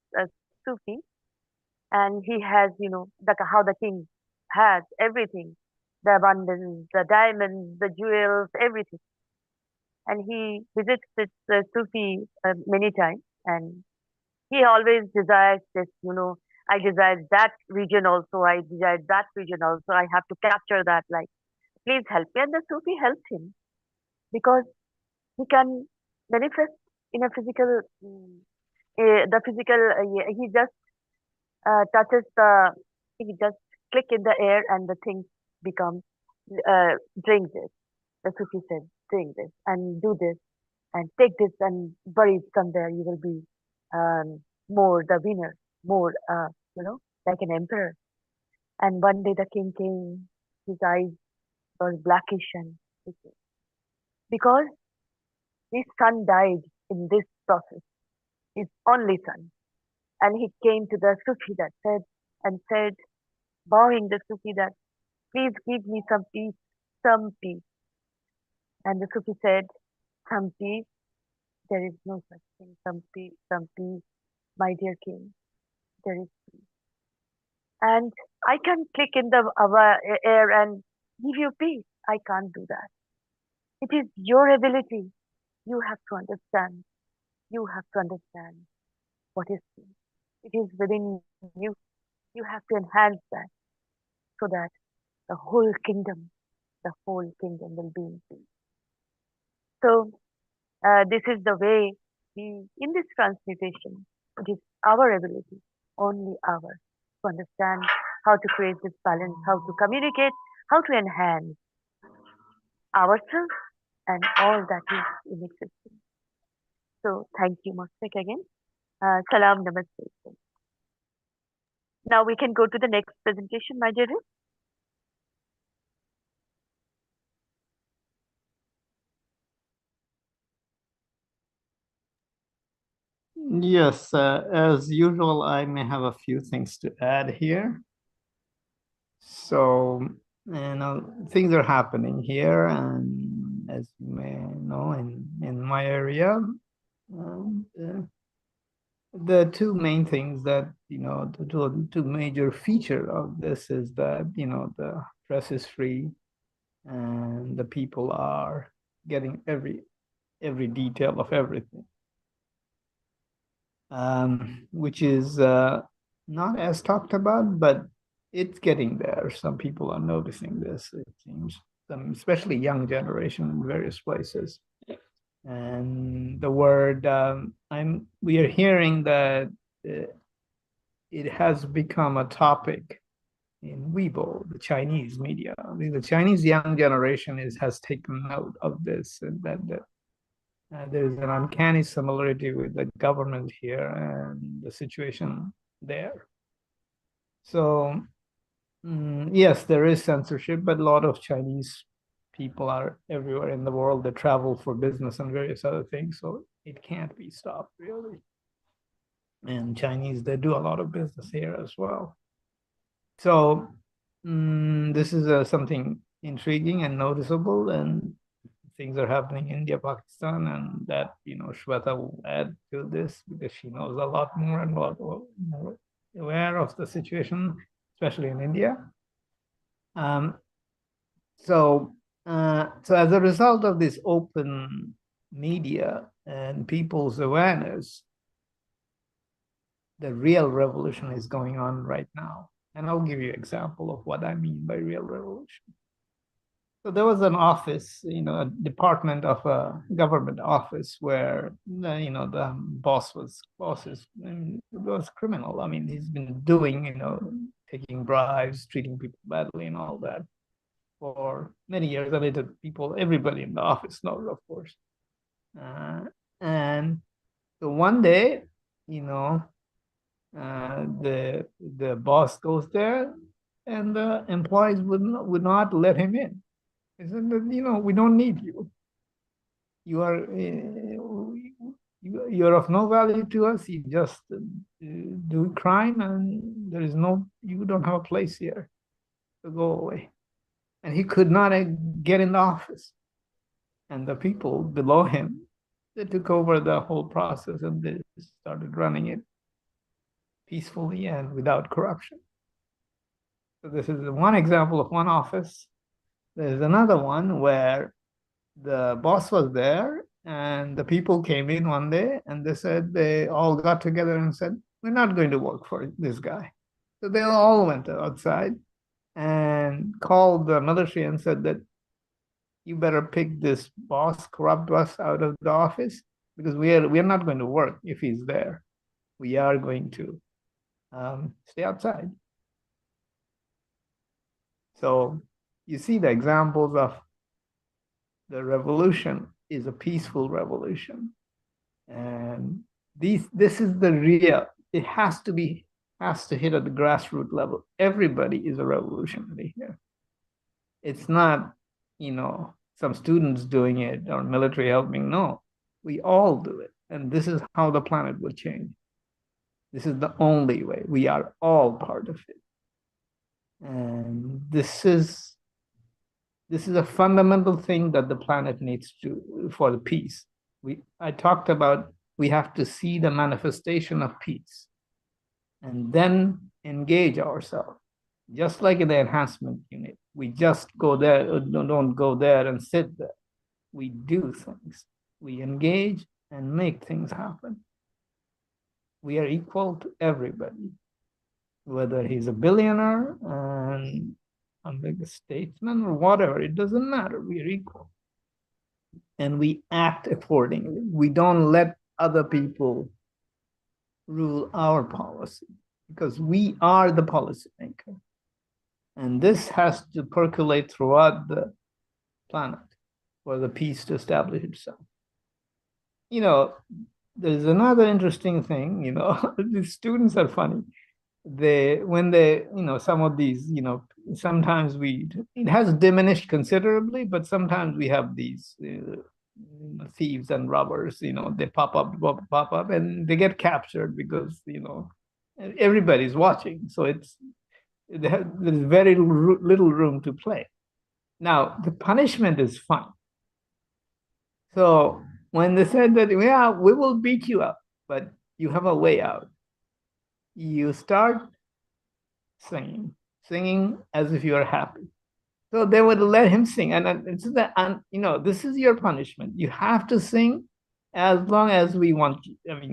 Sufi, and he has, how the king has everything, the abundance, the diamonds, the jewels, everything. And he visits this Sufi many times, and he always desires this, I desire that region also, I desire that region also, I have to capture that, please help me. And the Sufi helps him because he can manifest in a physical, he just touches he just click in the air and the thing becomes, drink this. The Sufi said, drink this and do this and take this and bury it somewhere. You will be more the winner, more, like an emperor. And one day the king came, his eyes were blackish and because his son died in this process, his only son. And he came to the Sufi that said, bowing the Sufi that, please give me some peace, some peace. And the Sufi said, some peace? There is no such thing, some peace, my dear king. There is peace. And I can click in the air and give you peace. I can't do that. It is your ability. You have to understand. You have to understand what is peace. It is within you. You have to enhance that so that the whole kingdom will be in peace. So this is the way in this transmutation, it is our ability, only ours, to understand how to create this balance, how to communicate, how to enhance ourselves and all that is in existence. So thank you, Mosfik, again. Salam, namaste. Now we can go to the next presentation, my dear. Yes, as usual, I may have a few things to add here. So, things are happening here, and as you may know, in my area, the two main things that, the two major feature of this is that, the press is free and the people are getting every detail of everything, which is not as talked about, but it's getting there. Some people are noticing this, it seems, especially young generation in various places. And the word we are hearing that it has become a topic in Weibo, the Chinese media. I mean, the Chinese young generation has taken note of this, and that there's an uncanny similarity with the government here and the situation there. So yes, there is censorship, but a lot of Chinese people are everywhere in the world. They travel for business and various other things, so it can't be stopped, really. And Chinese, they do a lot of business here as well. So this is something intriguing and noticeable, and things are happening in India, Pakistan, and that, Shweta will add to this because she knows a lot more and a lot more aware of the situation, especially in India. So as a result of this open media and people's awareness, the real revolution is going on right now. And I'll give you an example of what I mean by real revolution. So there was an office, a department of a government office where, the boss was criminal. I mean, he's been doing, taking bribes, treating people badly and all that for many years. I mean, everybody in the office knows, of course. And so one day, the boss goes there and the employees would not let him in. He said, we don't need you. You're of no value to us. You just do crime, and you don't have a place here. So go away. And he could not get in the office. And the people below him, they took over the whole process and they started running it peacefully and without corruption. So this is one example of one office. There's another one where the boss was there and the people came in one day and they all got together and said, we're not going to work for this guy. So they all went outside and called the military and said that you better pick this boss, corrupt boss, out of the office, because we are not going to work if he's there. We are going to stay outside. So you see the examples of the revolution is a peaceful revolution. And this is the real, it has to hit at the grassroots level. Everybody is a revolutionary here. It's not, some students doing it or military helping. No, we all do it. And this is how the planet will change. This is the only way. We are all part of it. And this is a fundamental thing that the planet needs to for the peace. I talked about we have to see the manifestation of peace and then engage ourselves. Just like in the enhancement unit, we just go there, don't go there and sit there. We do things. We engage and make things happen. We are equal to everybody, whether he's a billionaire and a big statesman or whatever, it doesn't matter. We are equal. And we act accordingly. We don't let other people rule our policy because we are the policymaker. And this has to percolate throughout the planet for the peace to establish itself. You know, there's another interesting thing, you know, the students are funny. When they, you know, some of these, you know, sometimes it has diminished considerably, but sometimes we have these thieves and robbers, you know, they pop up, and they get captured because, you know, everybody's watching. So there's very little room to play. Now, the punishment is fun. So when they said that, yeah, we will beat you up, but you have a way out. You start singing as if you are happy. So they would let him sing. And you know, this is your punishment. You have to sing as long as we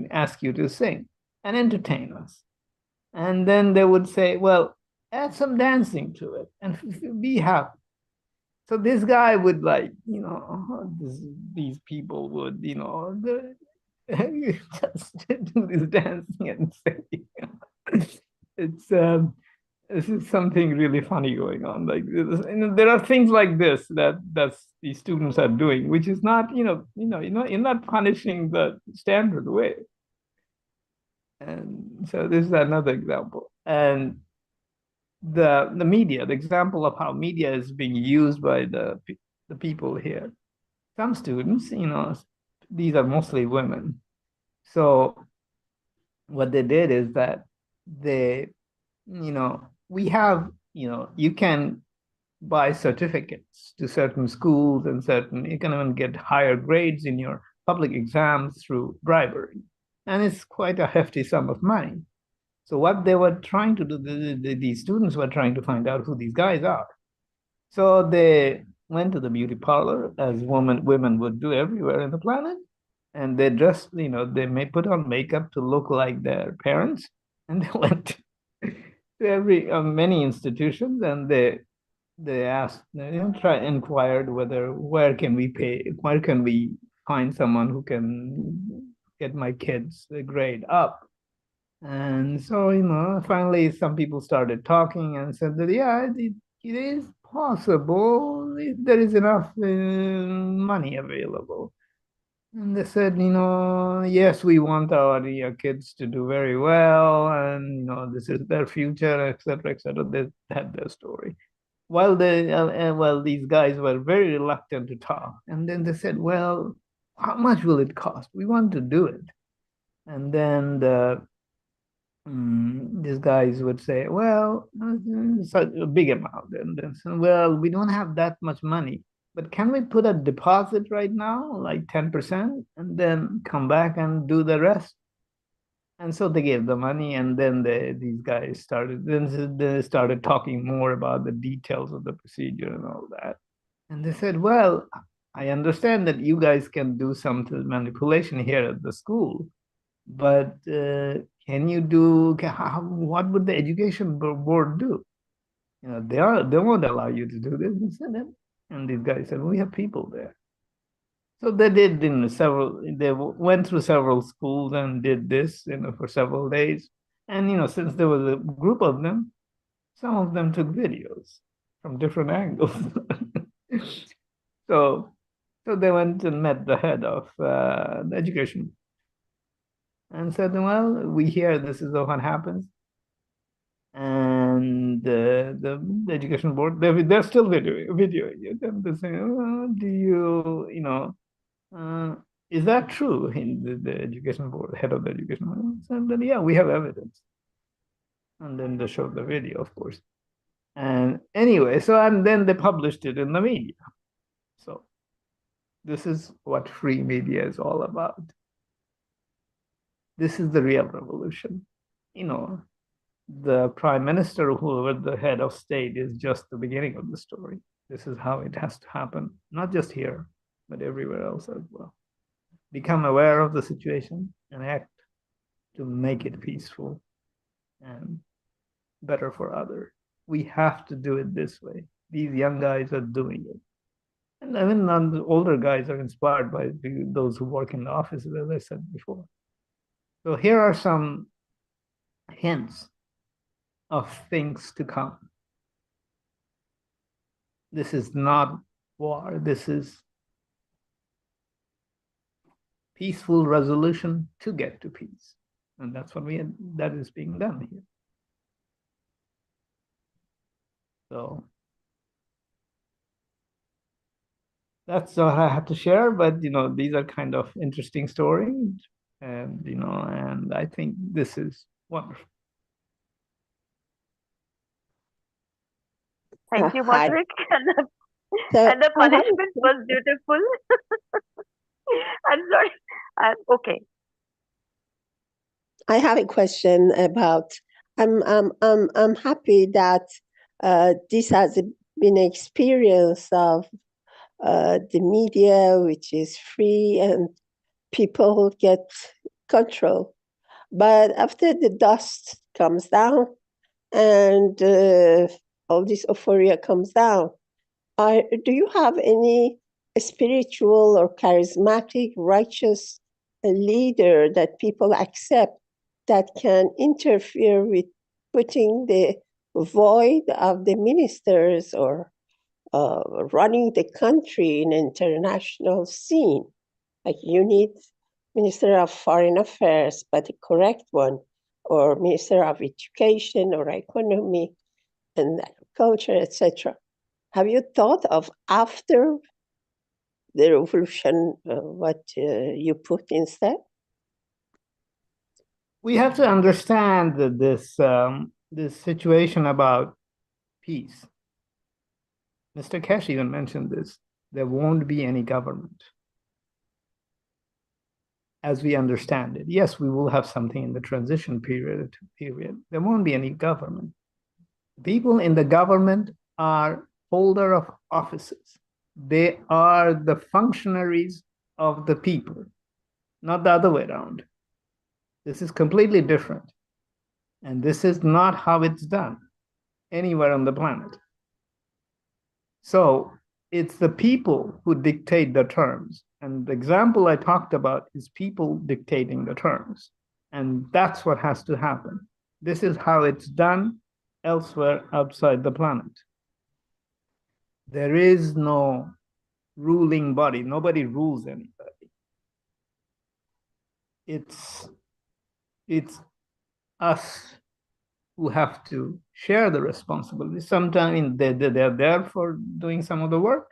ask you to sing and entertain us. And then they would say, well, add some dancing to it and be happy. So this guy would, like, you know, these people would, you know, just do this dancing and sing. It's this is something really funny going on. Like, there are things like this that these students are doing, which is not, you're not punishing the standard way. And so this is another example. And the media, the example of how media is being used by the people here. Some students, you know, these are mostly women. So what they did is that they, you know, we have, you know, you can buy certificates to certain schools and you can even get higher grades in your public exams through bribery. And it's quite a hefty sum of money. So what they were trying to do, these students were trying to find out who these guys are. So they went to the beauty parlor, as women would do everywhere in the planet. And they dressed, you know, they may put on makeup to look like their parents. And they went to many institutions, and they asked, inquired where can we find someone who can get my kids' grade up. And so, you know, finally some people started talking and said that, yeah, it is possible if there is enough money available. And they said, you know, yes, we want our kids to do very well, and, you know, this is their future, etc., etc. They had their story. While these guys were very reluctant to talk. And then they said, well, how much will it cost? We want to do it. And then these guys would say, well, it's a big amount. And then say, well, we don't have that much money, but can we put a deposit right now, like 10%, and then come back and do the rest? And so they gave the money, and then these guys started talking more about the details of the procedure and all that. And they said, well, I understand that you guys can do some manipulation here at the school, but what would the education board do? You know, they won't allow you to do this. And these guys said, we have people there. So they did they went through several schools and did this, you know, for several days. And, you know, since there was a group of them, some of them took videos from different angles. So they went and met the head of the education and said, well, we hear this is what happens. And the education board, they're still videoing it. And they say, oh, do you, you know, is that true? In the education board, head of the education board said that, yeah, we have evidence. And then they showed the video, of course. And anyway, and then they published it in the media. So this is what free media is all about. This is the real revolution. You know, the prime minister, whoever the head of state, is just the beginning of the story. This is how it has to happen, not just here, but everywhere else as well. Become aware of the situation and act to make it peaceful and better for others. We have to do it this way. These young guys are doing it. And even the older guys are inspired by those who work in the offices, as I said before. So here are some hints of things to come. This is not war. This is peaceful resolution to get to peace. And that's what that is being done here. So that's all I have to share, but these are kind of interesting stories, and and I think this is wonderful. Thank you, Hi. Modric. So And the punishment was beautiful. I'm sorry. Okay. I have a question about. I'm happy that this has been an experience of the media, which is free and people get control. But after the dust comes down and all this euphoria comes down, do you have any spiritual or charismatic, righteous leader that people accept that can interfere with putting the void of the ministers or running the country in international scene? Like you need Minister of Foreign Affairs, but the correct one, or Minister of Education or Economy and Agriculture, etc. Have you thought of, after the revolution, what you put instead? We have to understand that this situation about peace. Mr. Keshe even mentioned this. There won't be any government as we understand it. Yes, we will have something in the transition period. There won't be any government. People in the government are holder of offices. They are the functionaries of the people, not the other way around. This is completely different. And this is not how it's done anywhere on the planet. So it's the people who dictate the terms. And the example I talked about is people dictating the terms. And that's what has to happen. This is how it's done elsewhere outside the planet. There is no ruling body. Nobody rules anybody. It's us who have to share the responsibility. Sometimes they're there for doing some of the work.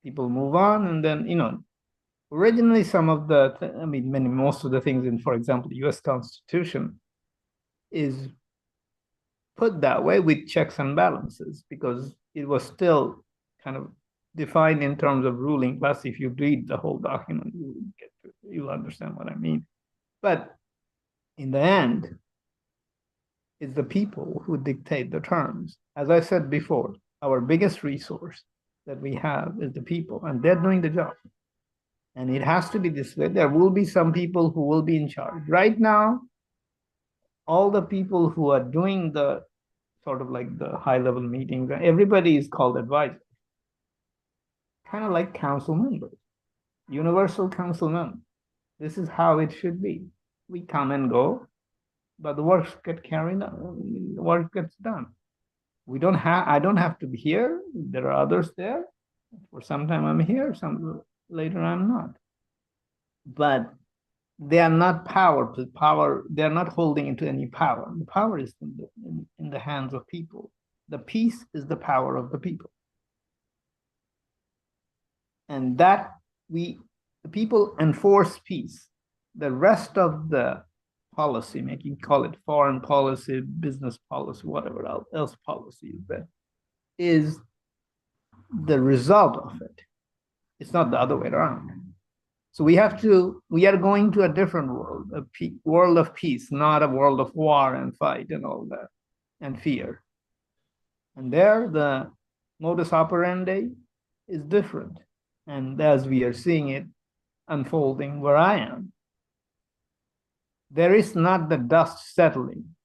People move on, and then, originally some of most of the things in, for example, the US Constitution is put that way with checks and balances, because it was still kind of defined in terms of ruling class. If you read the whole document, you'll understand what I mean. But in the end, it's the people who dictate the terms. As I said before, our biggest resource that we have is the people, and they're doing the job. And it has to be this way. There will be some people who will be in charge. Right now, all the people who are doing the sort of like the high-level meetings, everybody is called advisor. Kind of like council members, universal council members. This is how it should be. We come and go, but the work gets carried on, the work gets done. I don't have to be here. There are others there. For some time I'm here, some later I'm not. But they are not power. They're not holding into any power. The power is in the hands of people. The peace is the power of the people. And that we the people enforce peace. The rest of the policy making, call it foreign policy, business policy, whatever else policy is the result of it. It's not the other way around. So we are going to a different world, a world of peace, not a world of war and fight and all that, and fear. And there, the modus operandi is different. And as we are seeing it unfolding where I am, there is not the dust settling.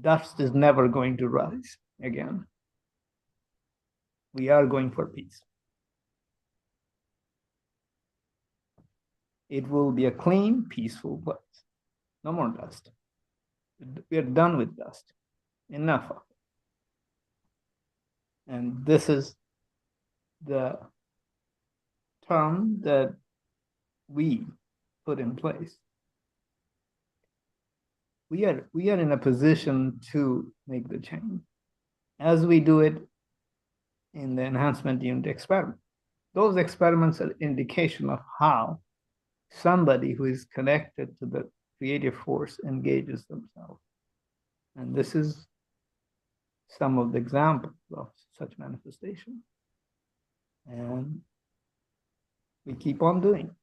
Dust is never going to rise again. We are going for peace. It will be a clean, peaceful place. No more dust. We are done with dust. Enough of it. And this is the term that we put in place. We are in a position to make the change as we do it in the enhancement unit experiment. Those experiments are indication of how somebody who is connected to the creative force engages themselves. And this is some of the examples of such manifestation. And we keep on doing.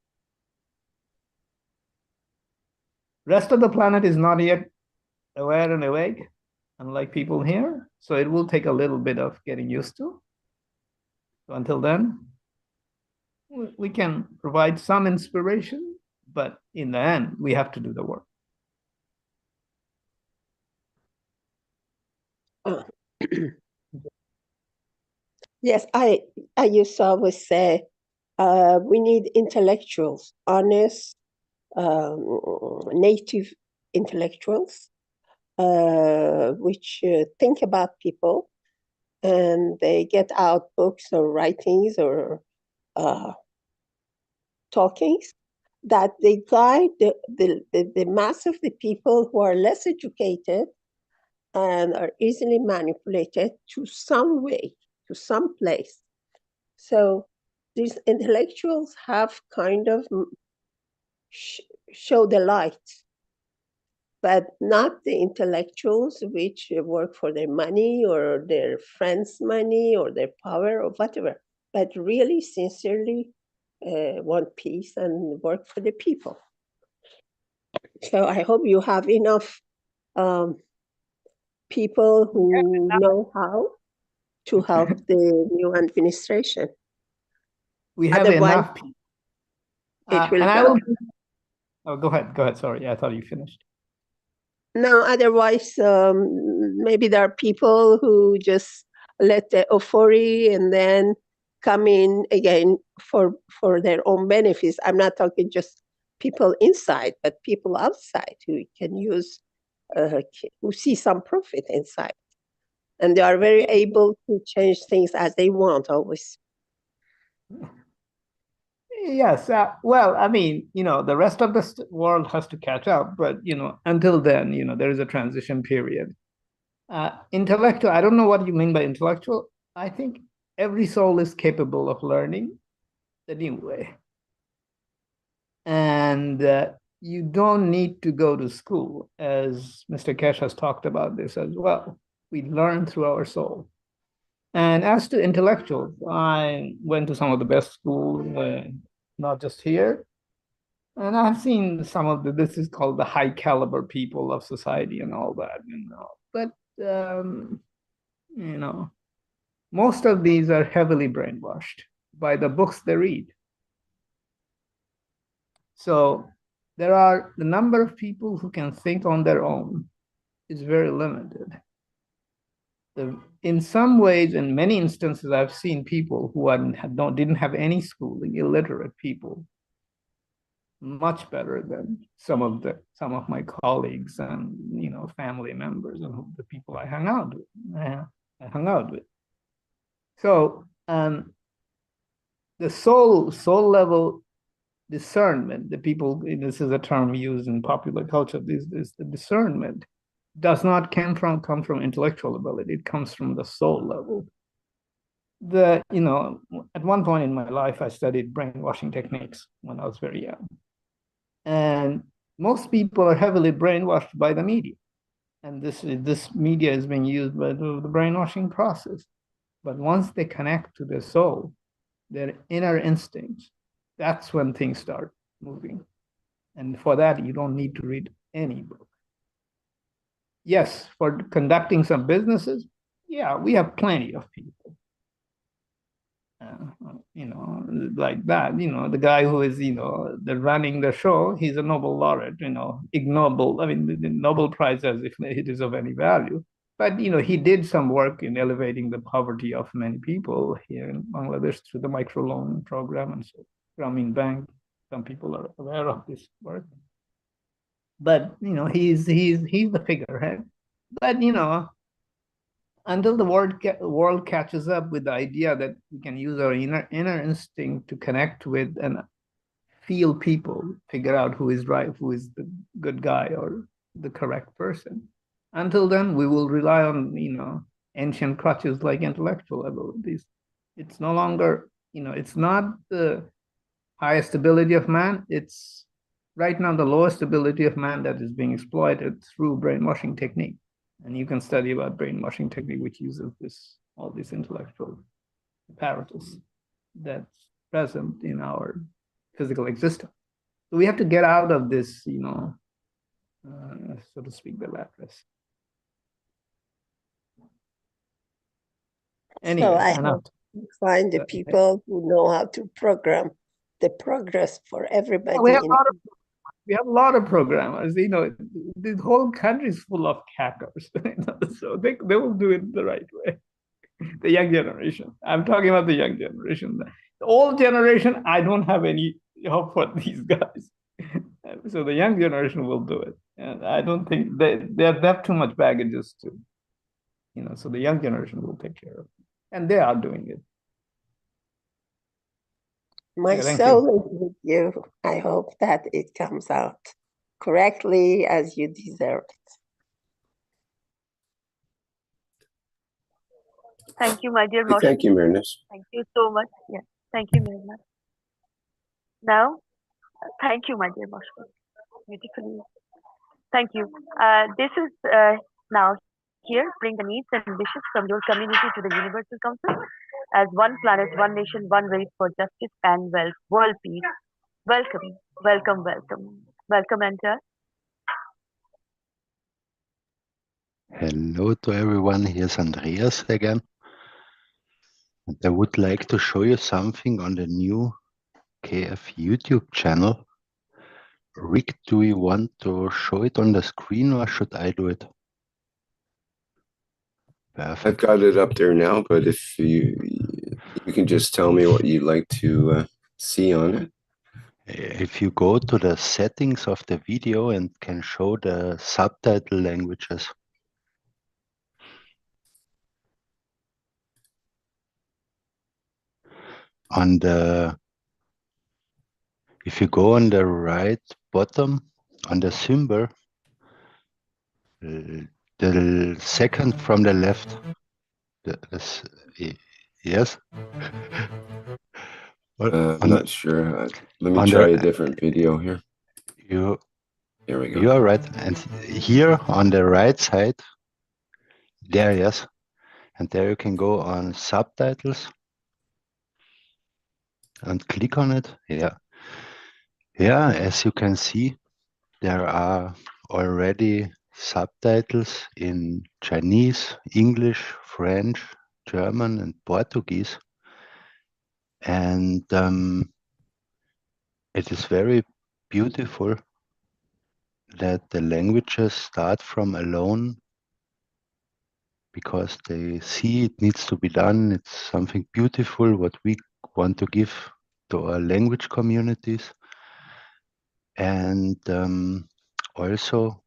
Rest of the planet is not yet aware and awake, unlike people here. So it will take a little bit of getting used to. So until then, we can provide some inspiration, but in the end, we have to do the work. Yes, I used to always say we need intellectuals, honest, native intellectuals, which think about people, and they get out books or writings or talkings that they guide the mass of the people who are less educated and are easily manipulated to some way, to some place. So these intellectuals have kind of show the light, but not the intellectuals which work for their money or their friends' money or their power or whatever, but really sincerely want peace and work for the people. So I hope you have enough people who know how to help the new administration. We have enough people. It will Oh, go ahead. Sorry, I thought you finished. No, otherwise, maybe there are people who just let the euphoria and then come in again for their own benefits. I'm not talking just people inside, but people outside who can use, who see some profit inside. And they are very able to change things as they want always. Yes, well, I mean, the rest of the world has to catch up, but, until then, there is a transition period. Intellectual, I don't know what you mean by intellectual. I think every soul is capable of learning the new way. And you don't need to go to school, as Mr. Keshe has talked about this as well. We learn through our soul. And as to intellectuals, I went to some of the best schools, not just here. And I've seen some of this is called the high caliber people of society and all that, But, most of these are heavily brainwashed by the books they read. So the number of people who can think on their own is very limited. In some ways, in many instances, I've seen people who didn't have any schooling, illiterate people, much better than some of my colleagues and family members and the people I hung out with. So the soul level discernment, the people, this is a term used in popular culture, this the discernment does not come from intellectual ability. It comes from the soul level. you know, at one point in my life, I studied brainwashing techniques when I was very young. And most people are heavily brainwashed by the media. And this media is being used by the brainwashing process. But once they connect to their soul, their inner instincts, that's when things start moving. And for that, you don't need to read any book. Yes, for conducting some businesses, yeah, we have plenty of people. You know, like that, you know, the guy who is, you know, the running the show, he's a Nobel laureate, you know, Ig Nobel, I mean, the Nobel Prize as if it is of any value. But, you know, he did some work in elevating the poverty of many people here in Bangladesh through the microloan program and so Grameen Bank. Some people are aware of this work. But, you know, he's the figurehead. But, you know, until the world catches up with the idea that we can use our inner instinct to connect with and feel people, figure out who is right, who is the good guy or the correct person. Until then, we will rely on, you know, ancient crutches like intellectual abilities. It's no longer, you know, it's not the highest ability of man. It's right now the lowest ability of man that is being exploited through brainwashing technique. And you can study about brainwashing technique, which uses all this intellectual apparatus that's present in our physical existence. So we have to get out of this, you know, so to speak, the rat race. Anyway, so I hope you find the people who know how to program the progress for everybody. We have a lot of programmers. You know, the whole country is full of hackers. You know, so they will do it the right way. The young generation. I'm talking about the young generation. The old generation, I don't have any hope for these guys. So the young generation will do it. And I don't think they have too much baggages to, you know, so the young generation will take care of it. And they are doing it. My soul is with you. I hope that it comes out correctly as you deserve it. Thank you, my dear Moshe. Thank you, Mehran. Thank you so much. Yeah, thank you, Mehran. Now, thank you, my dear Moshe. Beautifully. Thank you. This is now here, bring the needs and wishes from your community to the Universal Council as one planet, one nation, one race for justice and world peace. Welcome, welcome, welcome. Welcome, Enter. Hello to everyone, here's Andreas again. And I would like to show you something on the new KF YouTube channel. Rick, do you want to show it on the screen or should I do it? Perfect. I've got it up there now, but if you can just tell me what you'd like to see on it. If you go to the settings of the video and can show the subtitle languages. If you go on the right bottom on the symbol, the second from the left, yes? I'm not sure. Let me try a different video here. Here we go. You are right. And here on the right side, there, yes. And there you can go on subtitles and click on it. Yeah. Yeah, as you can see, there are already subtitles in Chinese, English, French, German, and Portuguese. And it is very beautiful that the languages start from alone because they see it needs to be done. It's something beautiful what we want to give to our language communities. And also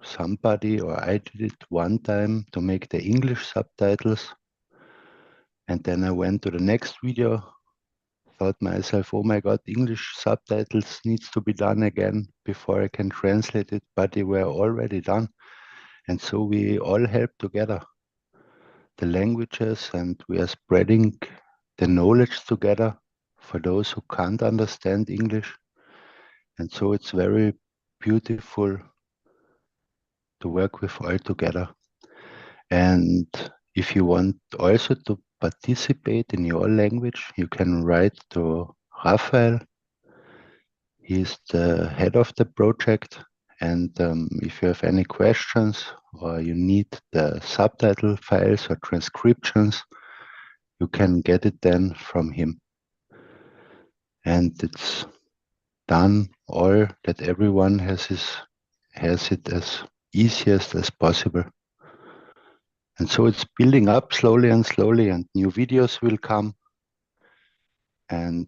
somebody, or I did it one time to make the English subtitles. And then I went to the next video, thought myself, oh my God, English subtitles needs to be done again before I can translate it, but they were already done. And so we all help together, the languages, and we are spreading the knowledge together for those who can't understand English. And so it's very beautiful to work with all together. And if you want also to participate in your language, you can write to Raphael. He's the head of the project. And if you have any questions or you need the subtitle files or transcriptions, you can get it then from him. And it's done all that everyone has it as easiest as possible. And so it's building up slowly and slowly, and new videos will come. And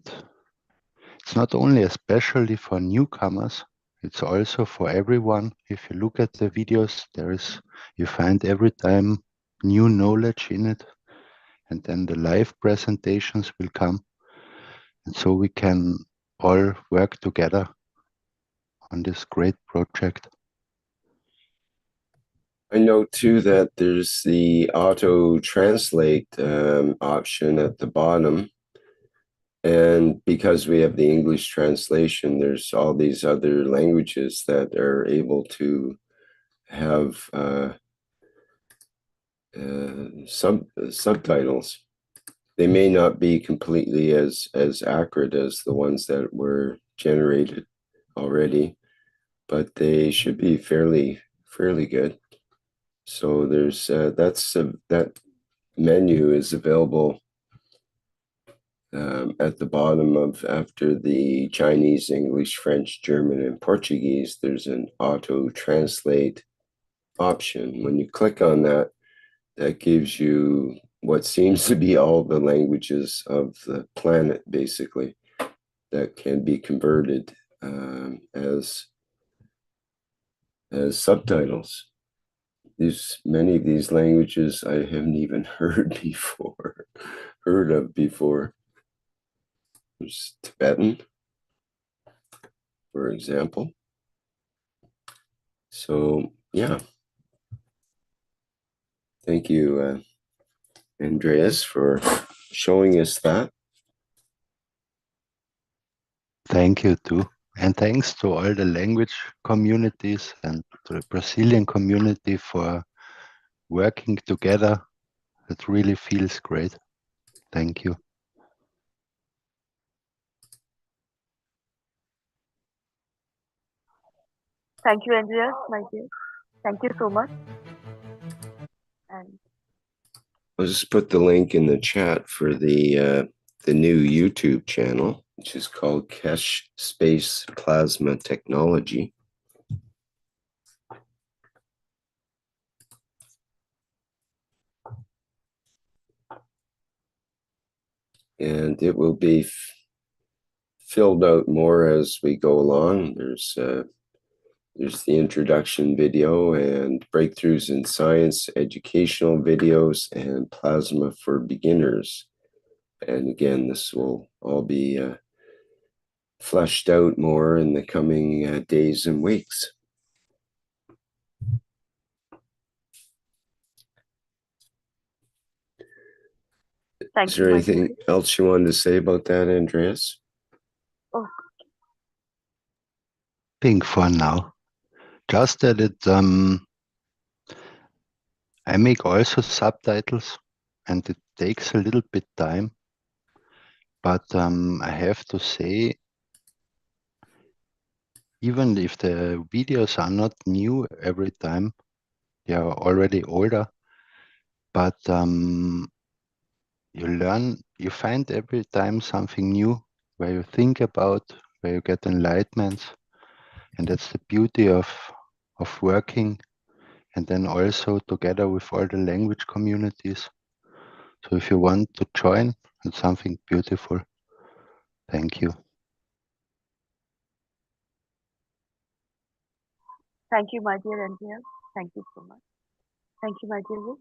it's not only especially for newcomers, it's also for everyone. If you look at the videos, you find every time new knowledge in it. And then the live presentations will come. And so we can all work together on this great project. I know too that there's the auto translate option at the bottom. And because we have the English translation, there's all these other languages that are able to have subtitles. They may not be completely as accurate as the ones that were generated already, but they should be fairly good. So there's that menu is available at the bottom of, after the Chinese, English, French, German, and Portuguese, there's an auto translate option. When you click on that, that gives you what seems to be all the languages of the planet, basically, that can be converted as subtitles. Many of these languages I haven't even heard of before. There's Tibetan, for example. So yeah, thank you, Andreas, for showing us that. Thank you too. And thanks to all the language communities and to the Brazilian community for working together. It really feels great. Thank you. Thank you, Andreas, my dear. Thank you so much. And I'll just put the link in the chat for the new YouTube channel, which is called Keshe Space Plasma Technology. And it will be filled out more as we go along. There's the introduction video and breakthroughs in science, educational videos, and plasma for beginners. And again, this will all be fleshed out more in the coming days and weeks. Is there anything else you wanted to say about that, Andreas? oh, I think for now, just that I make also subtitles, and it takes a little bit time. But I have to say, even if the videos are not new every time, they are already older, but you find every time something new where you think about, where you get enlightenments. And that's the beauty of working, and then also together with all the language communities. So if you want to join, it's something beautiful. Thank you. thank you, my dear Andreas. Thank you so much. Thank you, my dear Vic.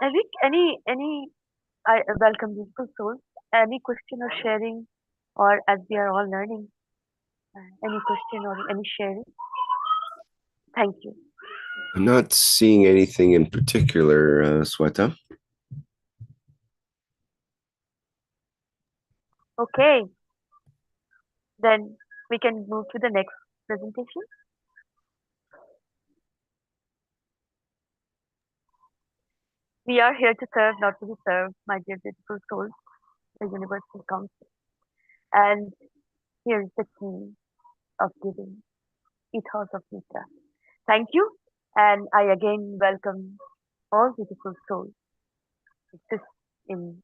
Eric, I welcome beautiful souls. Any question or sharing, or as we are all learning, any question or any sharing? Thank you. I'm not seeing anything in particular, Sweta. Okay, then we can move to the next presentation. We are here to serve, not to be served, my dear beautiful souls, the Universal Council. And here's the key of giving, ethos of Mitra. Thank you, and I again welcome all beautiful souls exist in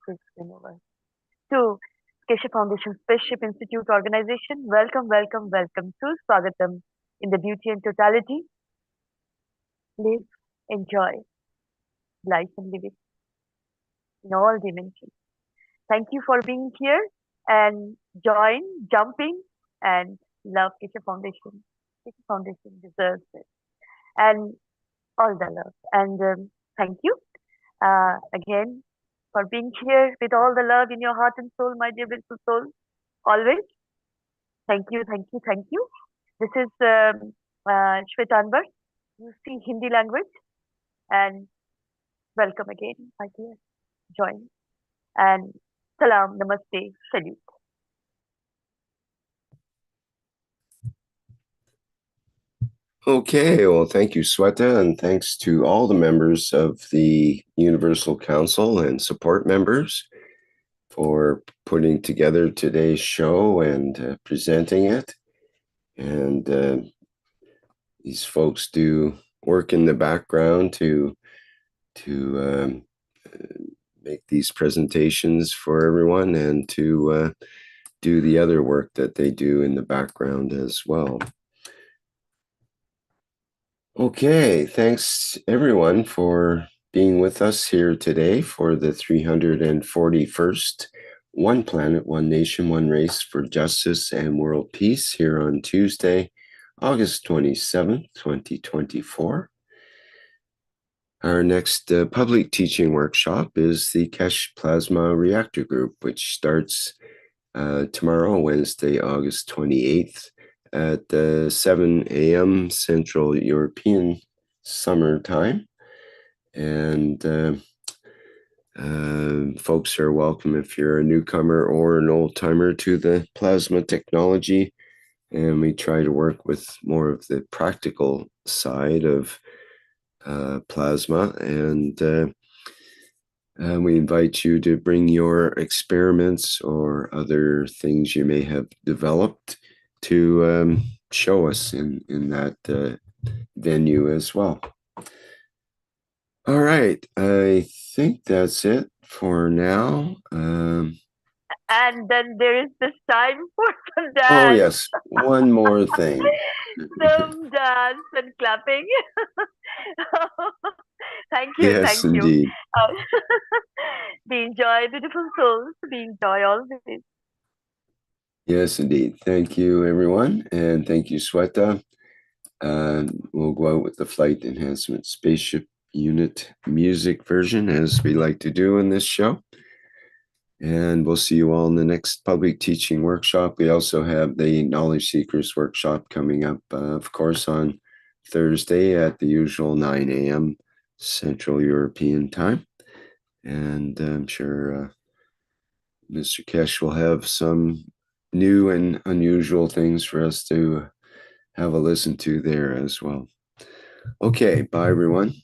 this universe. To Keshe Foundation Spaceship Institute organization, welcome, welcome, welcome to Swagatam in the beauty and totality. Live, enjoy life and living in all dimensions. Thank you for being here and jumping and love Keshe Foundation. Keshe Foundation deserves it. And all the love. And thank you again for being here with all the love in your heart and soul, my dear beautiful soul. Always. Thank you, thank you, thank you. This is Shwetanbar, UC Hindi language. And welcome again, my dear. Join. And salam, namaste, salute. Okay, well, thank you, Sweta, and thanks to all the members of the Universal Council and support members for putting together today's show and presenting it. And these folks do work in the background to make these presentations for everyone and to do the other work that they do in the background as well. Okay, thanks everyone for being with us here today for the 341st One Planet, One Nation, One Race for Justice and World Peace here on Tuesday, August 27th, 2024. Our next public teaching workshop is the Keshe Plasma Reactor Group, which starts tomorrow, Wednesday, August 28th at 7 a.m. Central European Summer Time. And folks are welcome if you're a newcomer or an old-timer to the plasma technology. And we try to work with more of the practical side of plasma, and we invite you to bring your experiments or other things you may have developed to show us in that venue as well. All right, I think that's it for now. And then there is this time for some dance. Oh yes, one more thing. Some dance and clapping. Thank you, Yes, thank indeed. you. We enjoy, beautiful souls. We enjoy always. Yes, indeed. Thank you, everyone. And thank you, Sweta. We'll go out with the Flight Enhancement Spaceship Unit music version, as we like to do in this show. And we'll see you all in the next public teaching workshop. We also have the Knowledge Seekers workshop coming up, of course, on Thursday at the usual 9 a.m. Central European time. And I'm sure Mr. Keshe will have some new and unusual things for us to have a listen to there as well. Okay, bye everyone.